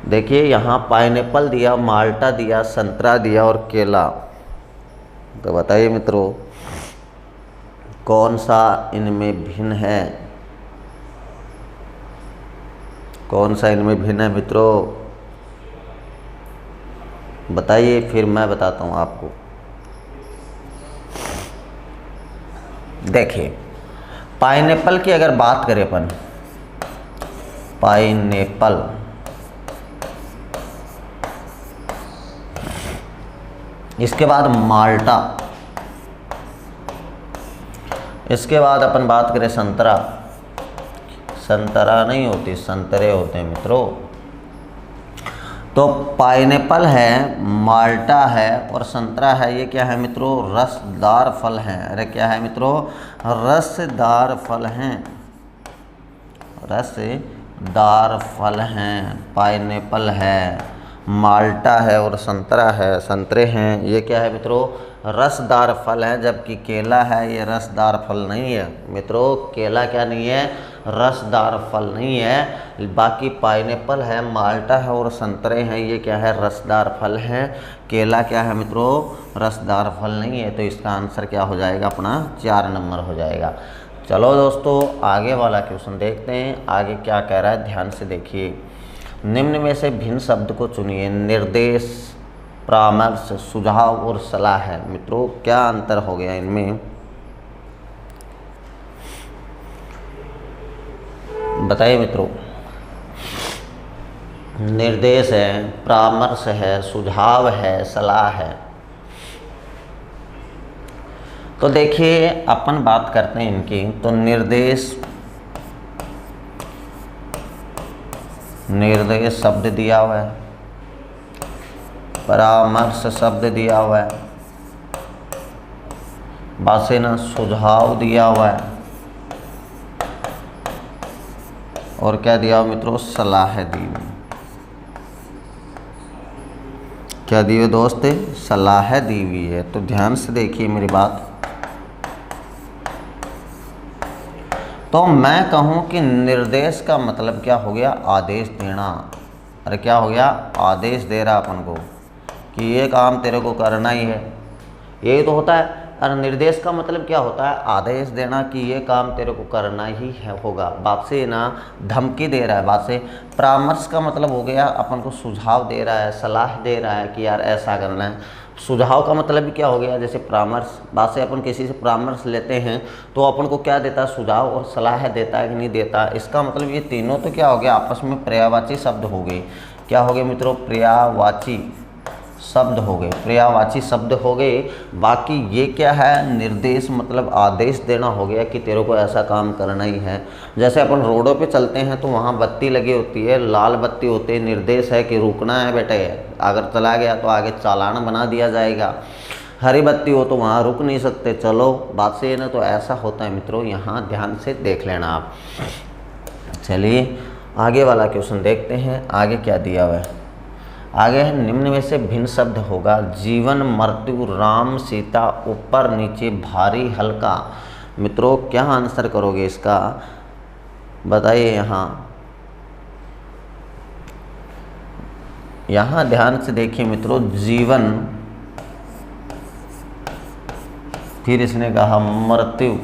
देखिए यहाँ पाइनएप्पल दिया, माल्टा दिया, संतरा दिया और केला। तो बताइए मित्रों कौन सा इनमें भिन्न है, कौन सा इनमें भिन्न है मित्रों, बताइए फिर मैं बताता हूँ आपको। देखिए पाइनएप्पल की अगर बात करें अपन, पाइनएप्पल, इसके बाद माल्टा, इसके बाद अपन बात करें संतरा, संतरा नहीं होती, संतरे होते हैं मित्रों। तो पाइनएप्पल है, माल्टा है और संतरा है, ये क्या है मित्रों, रसदार फल हैं। अरे क्या है मित्रों, रसदार फल हैं, रसदार फल हैं। पाइनएप्पल है, माल्टा है और संतरा है, संतरे हैं, ये क्या है मित्रों, रसदार फल है। जबकि केला है ये रसदार फल नहीं है मित्रों। केला क्या नहीं है, रसदार फल नहीं है। बाकी पाइनएप्पल है, माल्टा है और संतरे हैं, ये क्या है, रसदार फल हैं। केला क्या है मित्रों, रसदार फल नहीं है। तो इसका आंसर क्या हो जाएगा अपना, 4 नंबर हो जाएगा। चलो दोस्तों आगे वाला क्वेश्चन देखते हैं। आगे क्या कह रहा है, ध्यान से देखिए। निम्न में से भिन्न शब्द को चुनिए। निर्देश, परामर्श, सुझाव और सलाह है। मित्रों क्या अंतर हो गया इनमें, बताइए मित्रों। निर्देश है, परामर्श है, सुझाव है, सलाह है। तो देखिए अपन बात करते हैं इनकी। तो निर्देश, निर्देश शब्द दिया हुआ है, परामर्श शब्द दिया हुआ है, बात से ना, सुझाव दिया हुआ है और क्या दिया हुआ मित्रों, सलाह दी हुई। क्या दी हुई दोस्त, सलाह दी हुई है। तो ध्यान से देखिए मेरी बात। तो मैं कहूँ कि निर्देश का मतलब क्या हो गया, आदेश देना। अरे क्या हो गया, आदेश दे रहा अपन को कि ये काम तेरे को करना ही है, यही तो होता है। और निर्देश का मतलब क्या होता है, आदेश देना कि ये काम तेरे को करना ही है, होगा। बात से ना धमकी दे रहा है, बात से। परामर्श का मतलब हो गया अपन को सुझाव दे रहा है, सलाह दे रहा है कि यार ऐसा करना है। सुझाव का मतलब भी क्या हो गया, जैसे परामर्श, बात से अपन किसी से परामर्श लेते हैं तो अपन को क्या देता है, सुझाव और सलाह देता है कि नहीं देता। इसका मतलब ये तीनों तो क्या हो गया, आपस में पर्यायवाची शब्द हो गए। क्या हो गए मित्रों, पर्यायवाची शब्द हो गए, पर्यायवाची शब्द हो गए। बाकी ये क्या है, निर्देश मतलब आदेश देना हो गया कि तेरे को ऐसा काम करना ही है। जैसे अपन रोडों पे चलते हैं तो वहाँ बत्ती लगी होती है, लाल बत्ती होती है, निर्देश है कि रुकना है बेटे, अगर चला गया तो आगे चालान बना दिया जाएगा। हरी बत्ती हो तो वहाँ रुक नहीं सकते, चलो। बात से ना, तो ऐसा होता है मित्रों, यहाँ ध्यान से देख लेना आप। चलिए आगे वाला क्वेश्चन देखते हैं। आगे क्या दिया हुआ है, आगे है निम्न में से भिन्न शब्द होगा। जीवन, मृत्यु, राम, सीता, ऊपर, नीचे, भारी, हल्का। मित्रों क्या आंसर करोगे इसका, बताइए। यहाँ यहाँ ध्यान से देखिए मित्रों, जीवन, फिर इसने कहा मृत्यु।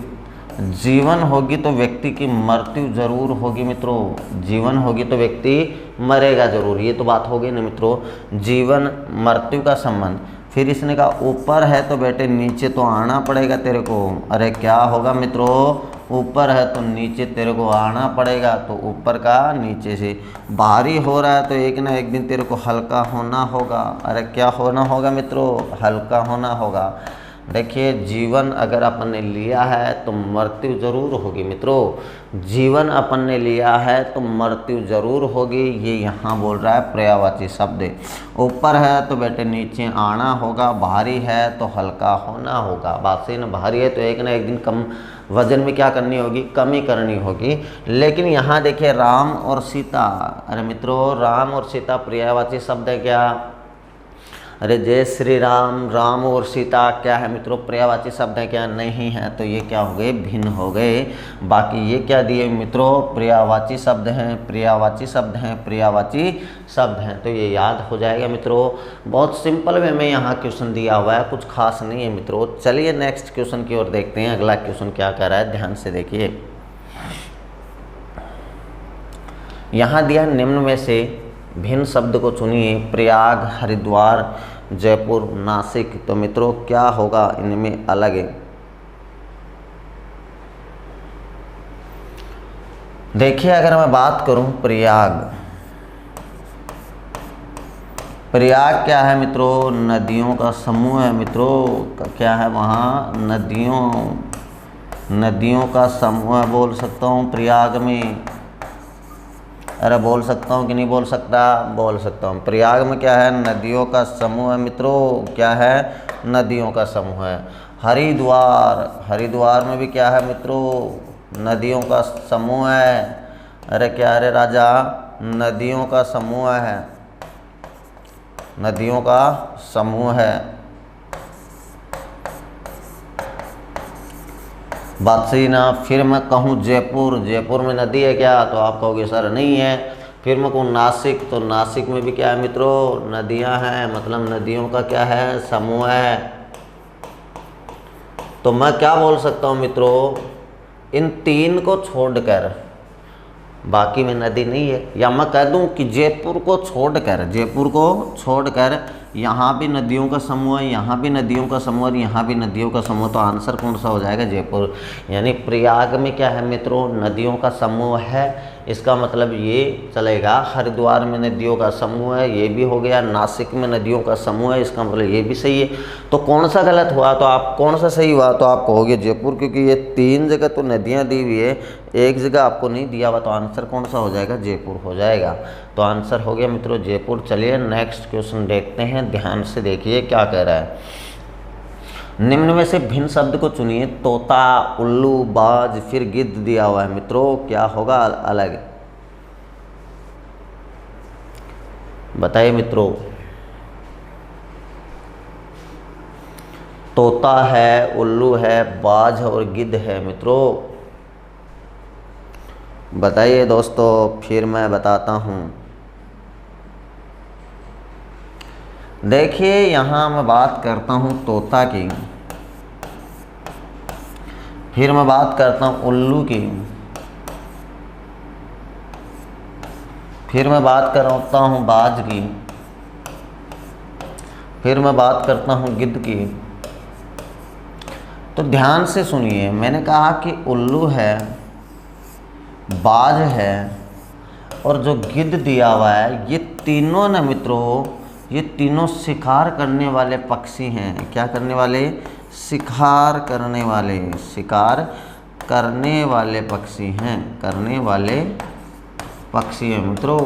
जीवन होगी तो व्यक्ति की मृत्यु जरूर होगी मित्रों, जीवन होगी तो व्यक्ति मरेगा जरूर, ये तो बात हो गई ना मित्रों, जीवन मृत्यु का संबंध। फिर इसने कहा ऊपर है तो बेटे नीचे तो आना पड़ेगा तेरे को। अरे क्या होगा मित्रों, ऊपर है तो नीचे तेरे को आना पड़ेगा, तो ऊपर का नीचे से। भारी हो रहा है तो एक ना एक दिन तेरे को हल्का होना होगा। अरे क्या होना होगा मित्रों, हल्का होना होगा। देखिए जीवन अगर अपन ने लिया है तो मृत्यु जरूर होगी मित्रों, जीवन अपन ने लिया है तो मृत्यु जरूर होगी, ये यहाँ बोल रहा है पर्यायवाची शब्द। ऊपर है तो बेटे नीचे आना होगा, भारी है तो हल्का होना होगा। बात सही ना, भारी है तो एक ना एक दिन कम वजन में क्या करनी होगी, कमी करनी होगी। लेकिन यहाँ देखिए राम और सीता, अरे मित्रों राम और सीता पर्यायवाची शब्द है क्या? अरे जय श्री राम, राम और सीता क्या है मित्रों, पर्यायवाची शब्द है क्या? नहीं है, तो ये क्या हो गए, भिन्न हो गए। बाकी ये क्या दिए मित्रों, पर्यायवाची शब्द हैं, पर्यायवाची शब्द हैं, पर्यायवाची शब्द हैं, तो ये याद हो जाएगा मित्रों। बहुत सिंपल वे में यहाँ क्वेश्चन दिया हुआ है, कुछ खास नहीं है मित्रों। चलिए नेक्स्ट क्वेश्चन की ओर देखते हैं, अगला क्वेश्चन क्या कह रहा है, ध्यान से देखिए। यहाँ दिया निम्न में से भिन्न शब्द को चुनिए, प्रयाग, हरिद्वार, जयपुर, नासिक। तो मित्रों क्या होगा इनमें अलग है? देखिए अगर मैं बात करूं प्रयाग, प्रयाग क्या है मित्रों, नदियों का समूह है मित्रों। क्या है वहाँ, नदियों का समूह बोल सकता हूँ प्रयाग में। अरे बोल सकता हूँ कि नहीं बोल सकता, बोल सकता हूँ। प्रयाग में क्या है, नदियों का समूह है मित्रों, क्या है, नदियों का समूह है। हरिद्वार, हरिद्वार में भी क्या है मित्रों, नदियों का समूह है। अरे क्या रे राजा, नदियों का समूह है, नदियों का समूह है। बात सही ना। फिर मैं कहूँ जयपुर, जयपुर में नदी है क्या, तो आप कहोगे सर नहीं है। फिर मैं कहूँ नासिक, तो नासिक में भी क्या है मित्रों, नदियाँ हैं, मतलब नदियों का क्या है, समूह है। तो मैं क्या बोल सकता हूँ मित्रों, इन तीन को छोड़कर बाकी में नदी नहीं है। या मैं कह दूं कि जयपुर को छोड़कर, जयपुर को छोड़कर यहाँ भी नदियों का समूह है, यहाँ भी नदियों का समूह है, यहाँ भी नदियों का समूह। तो आंसर कौन सा हो जाएगा, जयपुर। यानी प्रयाग में क्या है मित्रों, नदियों का समूह है, इसका मतलब ये चलेगा। हरिद्वार में नदियों का समूह है, ये भी हो गया। नासिक में नदियों का समूह है, इसका मतलब ये भी सही है। तो कौन सा गलत हुआ, तो आप कौन सा सही हुआ, तो आप कहोगे जयपुर, क्योंकि ये तीन जगह तो नदियाँ दी हुई है, एक जगह आपको नहीं दिया हुआ, तो आंसर कौन सा हो जाएगा, जयपुर हो जाएगा। तो आंसर हो गया मित्रों जयपुर। चलिए नेक्स्ट क्वेश्चन देखते हैं, ध्यान से देखिए क्या कह रहा है। निम्न में से भिन्न शब्द को चुनिए, तोता, उल्लू, बाज, फिर गिद्ध दिया हुआ है मित्रों, क्या होगा अलग, बताइए मित्रों। तोता है, उल्लू है, बाज और गिद्ध है मित्रों, बताइए दोस्तों, फिर मैं बताता हूँ। देखिए यहाँ मैं बात करता हूँ तोता की, फिर मैं बात करता हूँ उल्लू की, फिर मैं बात करता हूँ बाज की, फिर मैं बात करता हूँ गिद्ध की। तो ध्यान से सुनिए, मैंने कहा कि उल्लू है, बाज है और जो गिद्ध दिया हुआ है, ये तीनों न मित्रों, ये तीनों शिकार करने वाले पक्षी हैं। क्या करने वाले, शिकार करने वाले, शिकार करने वाले पक्षी हैं, करने वाले पक्षी हैं मित्रों।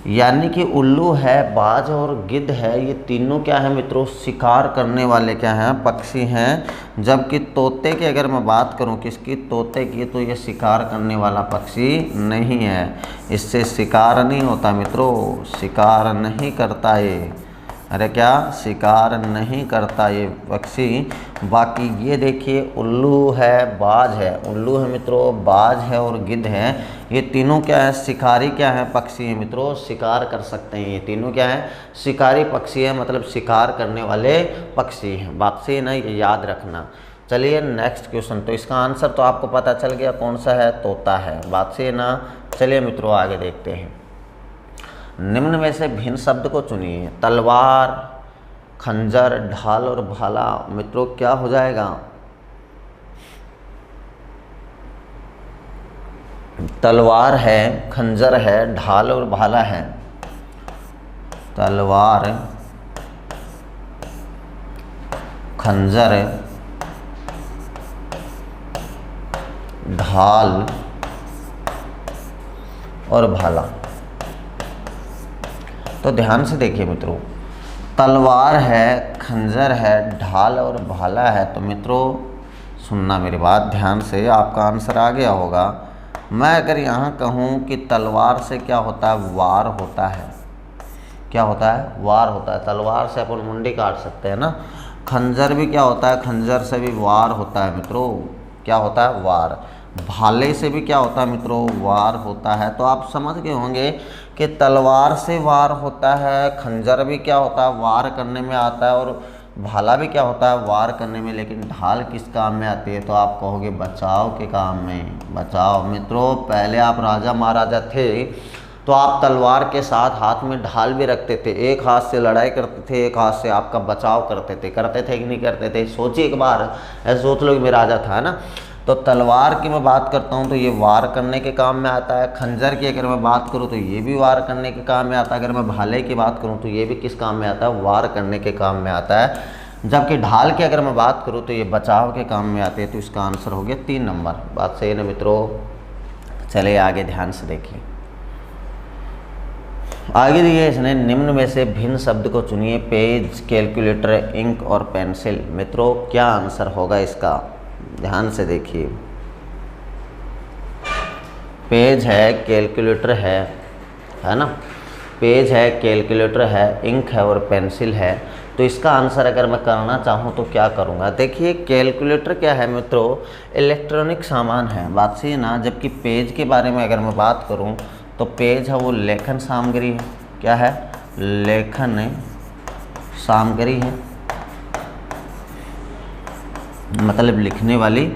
यानी कि उल्लू है, बाज और गिद्ध है, ये तीनों क्या है मित्रों, शिकार करने वाले क्या हैं, पक्षी हैं। जबकि तोते की अगर मैं बात करूं, किसकी, तोते की, तो ये शिकार करने वाला पक्षी नहीं है, इससे शिकार नहीं होता मित्रों, शिकार नहीं करता ये। अरे क्या शिकार नहीं करता ये पक्षी। बाकी ये देखिए उल्लू है, बाज है, उल्लू है मित्रों, बाज है और गिद्ध है। ये तीनों क्या है, शिकारी क्या है, पक्षी है मित्रों, शिकार कर सकते हैं। ये तीनों क्या है, शिकारी पक्षी है, मतलब शिकार करने वाले पक्षी हैं। बात से ना ये याद रखना। चलिए नेक्स्ट क्वेश्चन। तो इसका आंसर तो आपको पता चल गया कौन सा है, तोता है। बात से ना। चलिए मित्रों आगे देखते हैं। निम्न में से भिन्न शब्द को चुनिए। तलवार, खंजर, ढाल और भाला। मित्रों क्या हो जाएगा, तलवार है, खंजर है, ढाल और भाला है। तलवार, खंजर, ढाल और भाला। तो ध्यान से देखिए मित्रों, तलवार है, खंजर है, ढाल और भाला है। तो मित्रों सुनना मेरी बात ध्यान से, आपका आंसर आ गया होगा। मैं अगर यहाँ कहूँ कि तलवार से क्या होता है, वार होता है। क्या होता है, वार होता है। तलवार से अपन मुंडी काट सकते हैं ना। खंजर भी क्या होता है, खंजर से भी वार होता है मित्रों। क्या होता है, वार। भाले से भी क्या होता है मित्रों, वार होता है। तो आप समझ गए होंगे कि तलवार से वार होता है, खंजर भी क्या होता है, वार करने में आता है, और भाला भी क्या होता है, वार करने में। लेकिन ढाल किस काम में आती है, तो आप कहोगे बचाव के काम में। बचाव मित्रों, पहले आप राजा महाराजा थे तो आप तलवार के साथ हाथ में ढाल भी रखते थे। एक हाथ से लड़ाई करते थे, एक हाथ से आपका बचाव करते थे। करते थे कि नहीं करते थे, सोचिए एक बार, ऐसे सोच लो कि मैं राजा था ना। तो तलवार की मैं बात करता हूँ तो ये वार करने के काम में आता है। खंजर की अगर मैं बात करूँ तो ये भी वार करने के काम में आता है। अगर मैं भाले की बात करूँ तो ये भी किस काम में आता है, वार करने के काम में आता है। जबकि ढाल की अगर मैं बात करूँ तो ये बचाव के काम में आते हैं। तो इसका आंसर हो गया 3 नंबर। बात सही है ना मित्रों। चलिए आगे ध्यान से देखिए। आगे दिए इसने, निम्न में से भिन्न शब्द को चुनिए। पेज, कैलकुलेटर, इंक और पेंसिल। मित्रों क्या आंसर होगा इसका, ध्यान से देखिए। पेज है, कैलकुलेटर है ना। पेज है, कैलकुलेटर है, इंक है और पेंसिल है। तो इसका आंसर अगर मैं करना चाहूँ तो क्या करूँगा। देखिए कैलकुलेटर क्या है मित्रों, इलेक्ट्रॉनिक सामान है। बात सही है ना। जबकि पेज के बारे में अगर मैं बात करूँ तो पेज है वो लेखन सामग्री है। क्या है, लेखन सामग्री है, मतलब लिखने वाली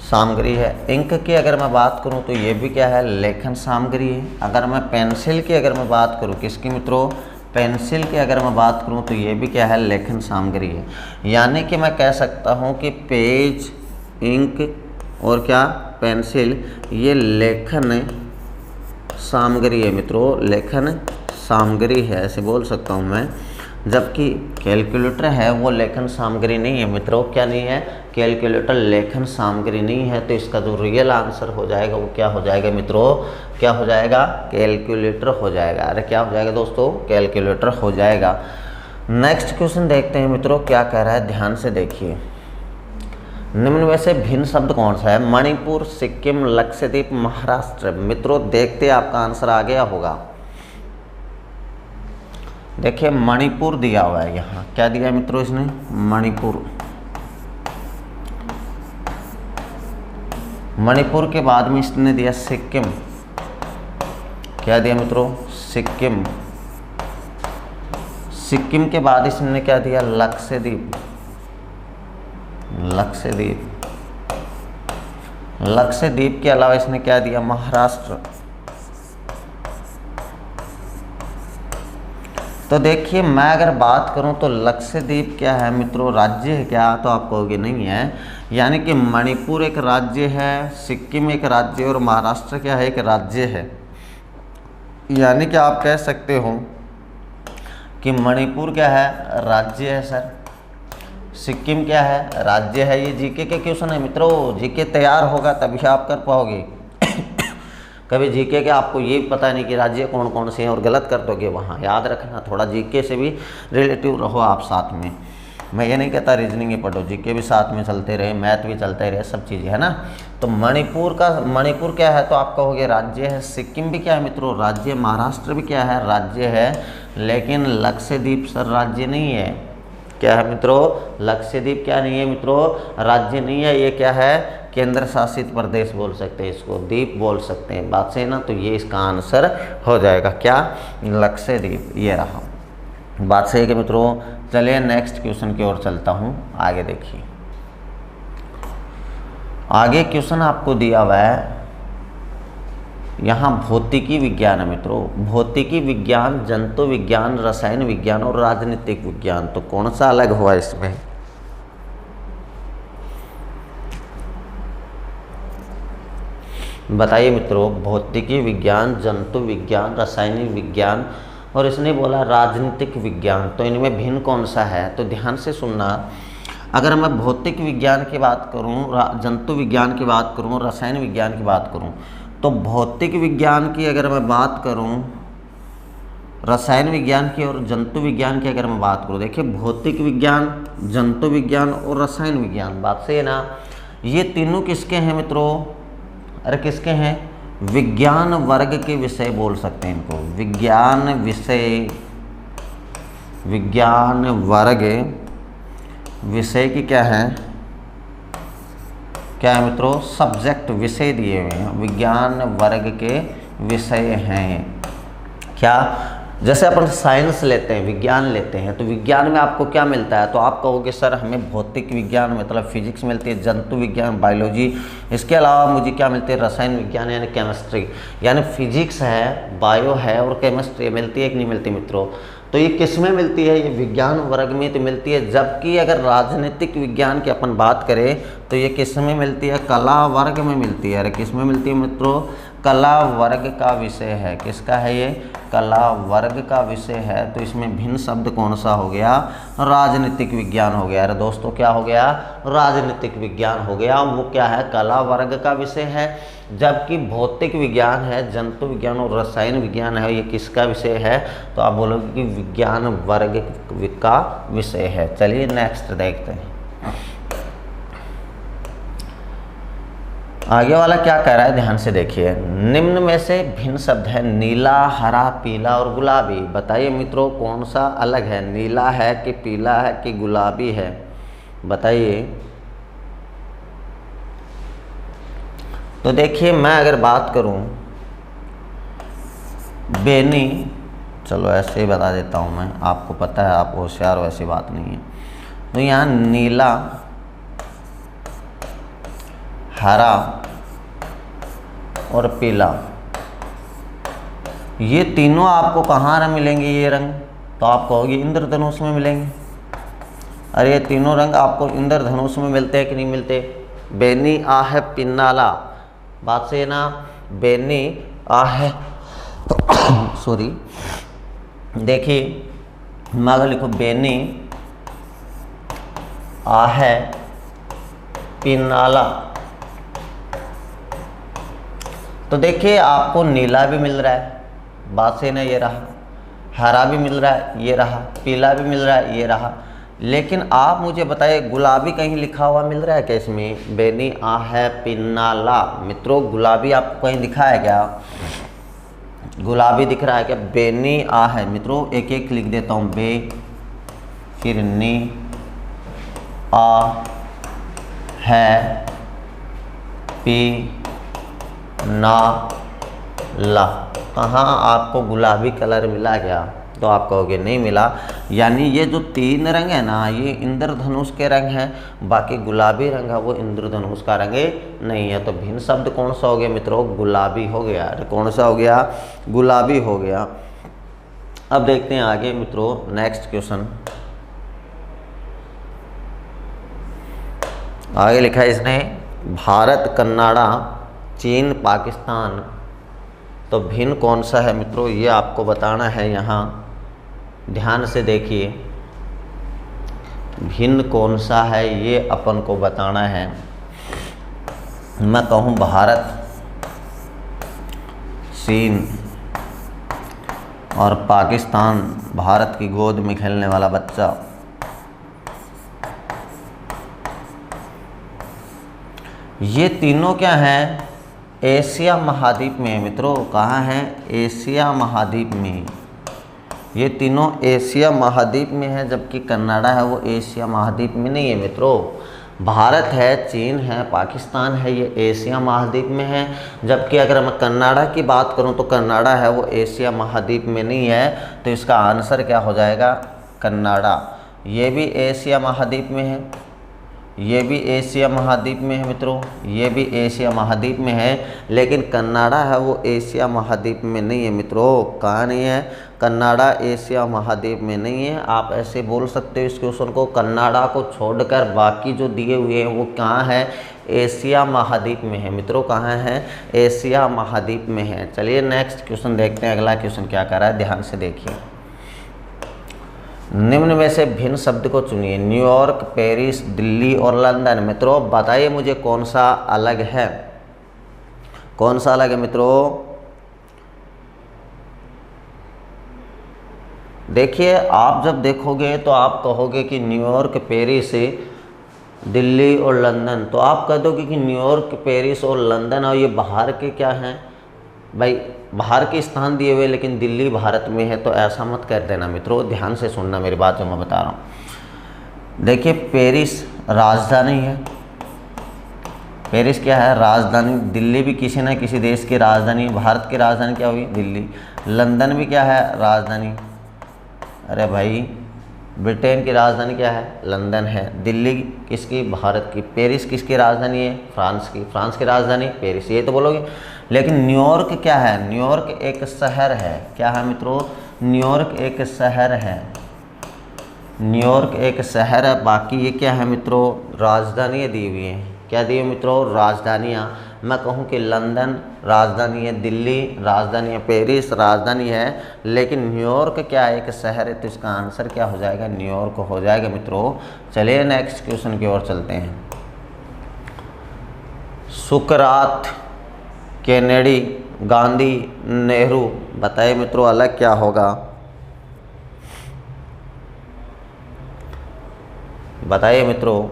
सामग्री है। इंक की अगर मैं बात करूं तो ये भी क्या है, लेखन सामग्री है। अगर मैं पेंसिल की अगर मैं बात करूं, किसकी मित्रों, पेंसिल की अगर मैं बात करूं तो ये भी क्या है, लेखन सामग्री है। यानी कि मैं कह सकता हूं कि पेज, इंक और क्या, पेंसिल, ये लेखन सामग्री है मित्रों, लेखन सामग्री है, ऐसे बोल सकता हूँ मैं। जबकि कैलकुलेटर है वो लेखन सामग्री नहीं है मित्रों। क्या नहीं है, कैलकुलेटर लेखन सामग्री नहीं है। तो इसका जो रियल आंसर हो जाएगा वो क्या हो जाएगा मित्रों, क्या हो जाएगा, कैलकुलेटर हो जाएगा। अरे क्या हो जाएगा दोस्तों, कैलकुलेटर हो जाएगा। नेक्स्ट क्वेश्चन देखते हैं मित्रों क्या कह रहा है, ध्यान से देखिए। निम्न में से भिन्न शब्द कौन सा है, मणिपुर, सिक्किम, लक्षद्वीप, महाराष्ट्र। मित्रों देखते आपका आंसर आ गया होगा। देखिए मणिपुर दिया हुआ है यहाँ। क्या दिया है मित्रों इसने, मणिपुर। मणिपुर के बाद में इसने दिया सिक्किम। क्या दिया मित्रों, सिक्किम। सिक्किम के बाद इसने क्या दिया, लक्षद्वीप। लक्षद्वीप। लक्षद्वीप के अलावा इसने क्या दिया, महाराष्ट्र। तो देखिए मैं अगर बात करूं तो लक्षद्वीप क्या है मित्रों, राज्य है क्या, तो आप कहोगे नहीं है। यानी कि मणिपुर एक राज्य है, सिक्किम एक राज्य और महाराष्ट्र क्या है, एक राज्य है। यानी कि आप कह सकते हो कि मणिपुर क्या है, राज्य है सर। सिक्किम क्या है, राज्य है। ये जीके के क्वेश्चन है मित्रों, जीके तैयार होगा तभी आप कर पाओगे। कभी जीके के आपको ये पता नहीं कि राज्य कौन कौन से हैं और गलत कर दोगे वहाँ। याद रखना, थोड़ा जीके से भी रिलेटिव रहो आप साथ में। मैं ये नहीं कहता रीजनिंग ही पढ़ो, जीके भी साथ में चलते रहे, मैथ भी चलते रहे, सब चीज़ें है ना। तो मणिपुर क्या है, तो आपका हो गया राज्य है। सिक्किम भी क्या है मित्रों, राज्य। महाराष्ट्र भी क्या है, राज्य है। लेकिन लक्षद्वीप सर राज्य नहीं है। क्या है मित्रों, लक्षद्वीप क्या नहीं है मित्रों, राज्य नहीं है। ये क्या है, केंद्र शासित प्रदेश बोल सकते हैं इसको, द्वीप बोल सकते हैं। बात से ना, तो ये इसका आंसर हो जाएगा क्या, लक्षद्वीप। ये रहा, बात सही है कि मित्रों। चलिए नेक्स्ट क्वेश्चन की ओर चलता हूँ। आगे देखिए, आगे क्वेश्चन आपको दिया हुआ है यहाँ भौतिकी विज्ञान है मित्रों। भौतिकी विज्ञान, जंतु विज्ञान, रसायन विज्ञान और राजनीतिक विज्ञान, तो कौन सा अलग हुआ इसमें? बताइए मित्रों, भौतिकी विज्ञान, जंतु विज्ञान, रासायनिक विज्ञान और इसने बोला राजनीतिक विज्ञान, तो इनमें भिन्न कौन सा है? तो ध्यान से सुनना। अगर मैं भौतिक विज्ञान की बात करूं, जंतु विज्ञान की बात करूं, रसायन विज्ञान की बात करूं, तो भौतिक विज्ञान की अगर मैं बात करूं, रसायन विज्ञान की और जंतु विज्ञान की अगर मैं बात करूं, देखिए भौतिक विज्ञान, जंतु विज्ञान और रसायन विज्ञान, बात सही है ना। ये तीनों किसके हैं मित्रों? अरे किसके हैं? विज्ञान वर्ग के विषय बोल सकते हैं इनको, विज्ञान विषय, विज्ञान वर्ग विषय की क्या है, क्या है मित्रों? सब्जेक्ट, विषय दिए हुए हैं, विज्ञान वर्ग के विषय हैं। क्या, जैसे अपन साइंस लेते हैं, विज्ञान लेते हैं, तो विज्ञान में आपको क्या मिलता है? तो आप कहोगे सर हमें भौतिक विज्ञान मतलब फिजिक्स मिलती है, जंतु विज्ञान बायोलॉजी, इसके अलावा मुझे क्या मिलती है? रसायन विज्ञान यानी केमिस्ट्री, यानी फिजिक्स है, बायो है और केमिस्ट्री मिलती है कि नहीं मिलती मित्रों? तो ये किस में मिलती है? ये विज्ञान वर्ग में तो मिलती है। जबकि अगर राजनीतिक विज्ञान की अपन बात करें तो ये किस में मिलती है? कला वर्ग में मिलती है। अरे किस में मिलती है मित्रों? कला वर्ग का विषय है। किसका है ये? कला वर्ग का विषय है। तो इसमें भिन्न शब्द कौन सा हो गया? राजनीतिक विज्ञान हो गया। अरे दोस्तों क्या हो गया? राजनीतिक विज्ञान हो गया। वो क्या है? कला वर्ग का विषय है। जबकि भौतिक विज्ञान है, जंतु विज्ञान और रसायन विज्ञान है, ये किसका विषय है? तो आप बोलोगे कि विज्ञान वर्ग का विषय है। चलिए नेक्स्ट देखते हैं। आगे वाला क्या कह रहा है, ध्यान से देखिए। निम्न में से भिन्न शब्द है नीला, हरा, पीला और गुलाबी। बताइए मित्रों कौन सा अलग है? नीला है कि पीला है कि गुलाबी है? बताइए। तो देखिए मैं अगर बात करूं बेनी, चलो ऐसे ही बता देता हूं मैं, आपको पता है, आप होशियार, वैसी बात नहीं है। तो यहाँ नीला, हरा और पीला, ये तीनों आपको कहाँ मिलेंगे ये रंग? तो आप कहोगे इंद्रधनुष में मिलेंगे। अरे ये तीनों रंग आपको इंद्रधनुष में मिलते हैं कि नहीं मिलते? बेनी आहे पिन्नाला, बात से ना, बेनी आहे सॉरी, देखिए मैं अगर लिखो बेनी आहे पिन्नाला, तो देखिए आपको नीला भी मिल रहा है, बात से ना, ये रहा, हरा भी मिल रहा है, ये रहा, पीला भी मिल रहा है, ये रहा। लेकिन आप मुझे बताइए गुलाबी कहीं लिखा हुआ मिल रहा है क्या इसमें? बेनी आहे पिन्नाला, मित्रों गुलाबी आपको कहीं दिखा है क्या? गुलाबी दिख रहा है क्या? बेनी आहे, मित्रों एक एक लिख देता हूँ, बे, फिर नी, आ, है, पी, ना, ला, कहाँ आपको गुलाबी कलर मिला क्या? तो आप कहोगे नहीं मिला। यानी ये जो तीन रंग है ना, ये इंद्रधनुष के रंग हैं, बाकी गुलाबी रंग है वो इंद्रधनुष का रंग नहीं है। तो भिन्न शब्द कौन सा हो गया मित्रों? गुलाबी हो गया। कौन सा हो गया? गुलाबी हो गया। अब देखते हैं आगे मित्रों, नेक्स्ट क्वेश्चन। आगे लिखा है इसने भारत, कनाडा, चीन, पाकिस्तान, तो भिन्न कौन सा है मित्रों? ये आपको बताना है। यहाँ ध्यान से देखिए, भिन्न कौन सा है ये अपन को बताना है। मैं कहूँ भारत, चीन और पाकिस्तान, भारत की गोद में खेलने वाला बच्चा, ये तीनों क्या हैं, एशिया महाद्वीप में है मित्रों। कहाँ है, एशिया महाद्वीप में। ये तीनों एशिया महाद्वीप में है, जबकि कनाडा है वो एशिया महाद्वीप में नहीं है मित्रों। भारत है, चीन है, पाकिस्तान है, ये एशिया महाद्वीप में है। जबकि अगर मैं कनाडा की बात करूं तो कनाडा है वो एशिया महाद्वीप में नहीं है। तो इसका आंसर क्या हो जाएगा, कनाडा। ये भी एशिया महाद्वीप में है, ये भी एशिया महाद्वीप में है मित्रों, ये भी एशिया महाद्वीप में है। लेकिन कनाडा है वो एशिया महाद्वीप में नहीं है मित्रों। कहाँ नहीं है, कनाडा एशिया महाद्वीप में नहीं है। आप ऐसे बोल सकते हो इस क्वेश्चन को, कनाडा को छोड़कर बाकी जो दिए हुए हैं वो कहाँ है, एशिया महाद्वीप में है मित्रों। कहाँ है, एशिया महाद्वीप में है। चलिए नेक्स्ट क्वेश्चन देखते हैं, अगला क्वेश्चन क्या कर रहा है, ध्यान से देखिए। निम्न में से भिन्न शब्द को चुनिए। न्यूयॉर्क, पेरिस, दिल्ली और लंदन। मित्रों बताइए मुझे कौन सा अलग है, कौन सा अलग है मित्रों। देखिए आप जब देखोगे तो आप कहोगे कि न्यूयॉर्क, पेरिस, दिल्ली और लंदन, तो आप कह दोगे कि न्यूयॉर्क, पेरिस और लंदन और ये बाहर के क्या हैं भाई, बाहर के स्थान दिए हुए, लेकिन दिल्ली भारत में है। तो ऐसा मत कर देना मित्रों, ध्यान से सुनना मेरी बात जो मैं बता रहा हूँ। देखिए पेरिस राजधानी है, पेरिस क्या है, राजधानी। दिल्ली भी किसी न किसी देश की राजधानी है। भारत की राजधानी क्या हुई, दिल्ली। लंदन भी क्या है, राजधानी। अरे भाई ब्रिटेन की राजधानी क्या है, लंदन है। दिल्ली किसकी, भारत की। पेरिस किसकी राजधानी है, फ्रांस की। फ्रांस की राजधानी पेरिस, ये तो बोलोगे। लेकिन न्यूयॉर्क क्या है, न्यूयॉर्क एक शहर है। क्या है मित्रों, न्यूयॉर्क एक शहर है, न्यूयॉर्क एक शहर है। बाकी ये क्या है मित्रों, राजधानियाँ दी हुई हैं। क्या दी हुई मित्रों, राजधानियाँ। मैं कहूँ कि लंदन राजधानी है, दिल्ली राजधानी है, पेरिस राजधानी है, लेकिन न्यूयॉर्क क्या है, एक शहर है। तो इसका आंसर क्या हो जाएगा, न्यूयॉर्क हो जाएगा मित्रों। चलिए नेक्स्ट क्वेश्चन की ओर चलते हैं। सुकरात, केनेडी, गांधी, नेहरू। बताइए मित्रों अलग क्या होगा, बताइए मित्रों।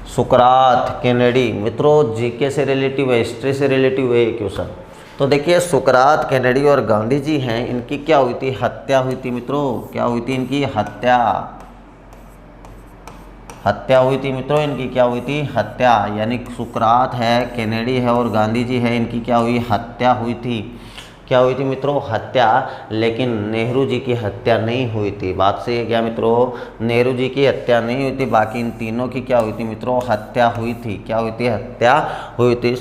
सुकरात, केनेडी। मित्रों जीके से रिलेटिव है, हिस्ट्री से रिलेटिव है ये क्वेश्चन। तो देखिए सुकरात, केनेडी और गांधी जी हैं, इनकी क्या हुई थी, हत्या हुई थी मित्रों। क्या हुई थी, इनकी हत्या, हत्या हुई थी मित्रों। इनकी क्या हुई थी, हत्या। यानी सुकरात है, केनेडी है और गांधी जी है, इनकी क्या हुई, हत्या हुई थी। क्या हुई थी मित्रों, हत्या। लेकिन नेहरू जी की हत्या नहीं हुई थी। बात सही है क्या मित्रों, नेहरू जी की हत्या नहीं हुई थी। बाकी इन तीनों की क्या हुई थी मित्रों, हत्या हुई थी। क्या हुई थी, हत्या हुई थी।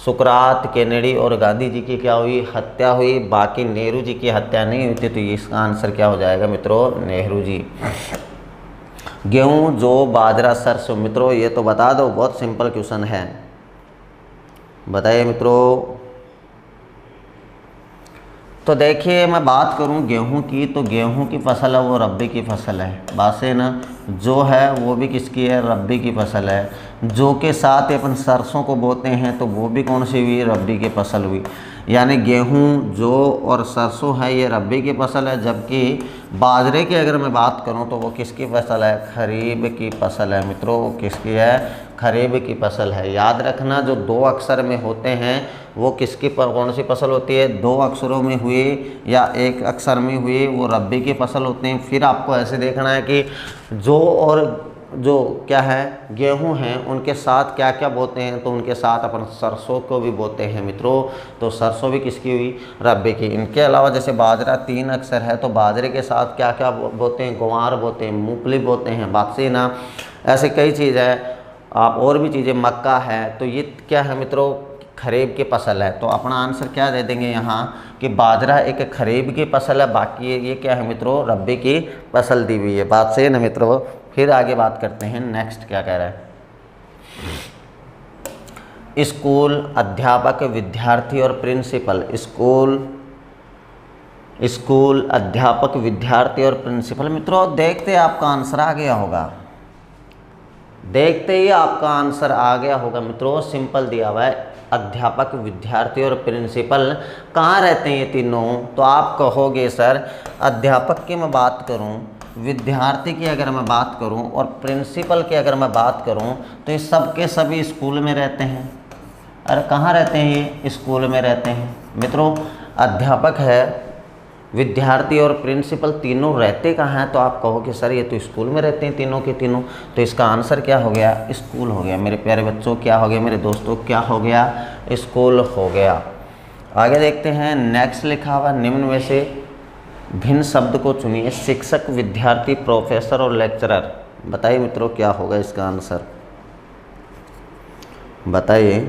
सुकरात, केनेडी और गांधी जी की क्या हुई, हत्या हुई। बाकी नेहरू जी की हत्या नहीं हुई थी। तो इसका आंसर क्या हो जाएगा मित्रों, नेहरू जी। गेहूँ, जौ, बाजरा, सरसों। मित्रों ये तो बता दो, बहुत सिंपल क्वेश्चन है। बताइए मित्रों। तो देखिए मैं बात करूं गेहूं की, तो गेहूं की फसल है वो रबी की फसल है। बात से ना, जो है वो भी किसकी है, रबी की फसल है। जो के साथ अपन सरसों को बोते हैं तो वो भी कौन सी हुई, रबी की फसल हुई। यानी गेहूं, जौ और सरसों है ये रबी की फसल है। जबकि बाजरे की अगर मैं बात करूं तो वो किसकी फसल है, खरीफ की फसल है मित्रों। वो किसकी है, खरीफ की फसल है। याद रखना जो दो अक्षर में होते हैं वो किसकी कौन सी फसल होती है, दो अक्षरों में हुए या एक अक्षर में हुए वो रबी की फसल होते हैं। फिर आपको ऐसे देखना है कि जौ और जो क्या है, गेहूं हैं, उनके साथ क्या क्या बोते हैं। तो उनके साथ अपन सरसों को भी बोते हैं मित्रों। तो सरसों भी किसकी हुई, रबी की। इनके अलावा जैसे बाजरा तीन अक्षर है तो बाजरे के साथ क्या क्या बोते हैं, ग्वार बोते हैं, मूंगफली बोते हैं। बात से ना, ऐसे कई चीज़ है। आप और भी चीज़ें, मक्का है। तो ये क्या है मित्रों, खरीफ की फसल है। तो अपना आंसर क्या दे देंगे यहाँ कि बाजरा एक खरीफ की फसल है। बाकी ये क्या है मित्रों, रबी की फसल दी हुई है। बात से ना मित्रों। फिर आगे बात करते हैं, नेक्स्ट क्या कह रहा है। स्कूल, अध्यापक, विद्यार्थी और प्रिंसिपल। स्कूल, अध्यापक, विद्यार्थी और प्रिंसिपल। मित्रों देखते ही आपका आंसर आ गया होगा, देखते ही आपका आंसर आ गया होगा मित्रों। सिंपल दिया हुआ है, अध्यापक, विद्यार्थी और प्रिंसिपल। कहाँ रहते हैं ये तीनों, तो आप कहोगे सर अध्यापक की मैं बात करूँ विद्यार्थी की अगर मैं बात करूं और प्रिंसिपल की अगर मैं बात करूं तो ये सब के सभी स्कूल में रहते हैं। अरे कहाँ रहते हैं? ये स्कूल में रहते हैं। मित्रों, अध्यापक है, विद्यार्थी और प्रिंसिपल तीनों रहते कहाँ हैं? तो आप कहोगे सर ये तो स्कूल में रहते हैं तीनों के तीनों। तो इसका आंसर क्या हो गया? स्कूल हो गया। मेरे प्यारे बच्चों क्या हो गया? मेरे दोस्तों क्या हो गया? स्कूल हो गया। आगे देखते हैं। नेक्स्ट लिखा हुआ निम्न में से भिन्न शब्द को चुनिए। शिक्षक, विद्यार्थी, प्रोफेसर और लेक्चरर। बताइए मित्रों क्या होगा इसका आंसर? बताइए।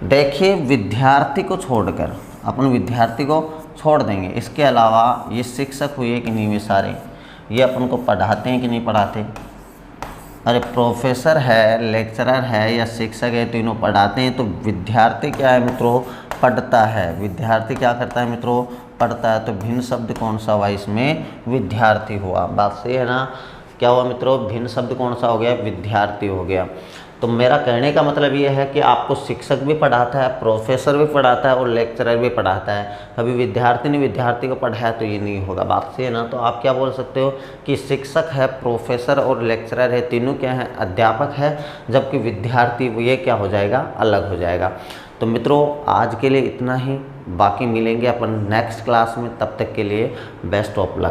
देखिए, विद्यार्थी को छोड़कर, अपन विद्यार्थी को छोड़ देंगे, इसके अलावा ये शिक्षक हुए कि नहीं, ये सारे ये अपन को पढ़ाते हैं कि नहीं पढ़ाते? अरे प्रोफेसर है, लेक्चरर है या शिक्षक है, तीनों पढ़ाते हैं। तो विद्यार्थी क्या है मित्रों? पढ़ता है। विद्यार्थी क्या करता है मित्रों? पढ़ता है। तो भिन्न शब्द कौन सा हुआ इसमें? विद्यार्थी हुआ। बात सही है ना? क्या हुआ मित्रों? भिन्न शब्द कौन सा हो गया? विद्यार्थी हो गया। तो मेरा कहने का मतलब ये है कि आपको शिक्षक भी पढ़ाता है, प्रोफेसर भी पढ़ाता है और लेक्चरर भी पढ़ाता है। कभी विद्यार्थी ने विद्यार्थी को पढ़ाया तो ये नहीं होगा। बात से है ना? तो आप क्या बोल सकते हो कि शिक्षक है, प्रोफेसर और लेक्चरर है, तीनों क्या हैं? अध्यापक है। जबकि विद्यार्थी ये क्या हो जाएगा? अलग हो जाएगा। तो मित्रों आज के लिए इतना ही, बाकी मिलेंगे अपन नेक्स्ट क्लास में। तब तक के लिए बेस्ट ऑफ लक।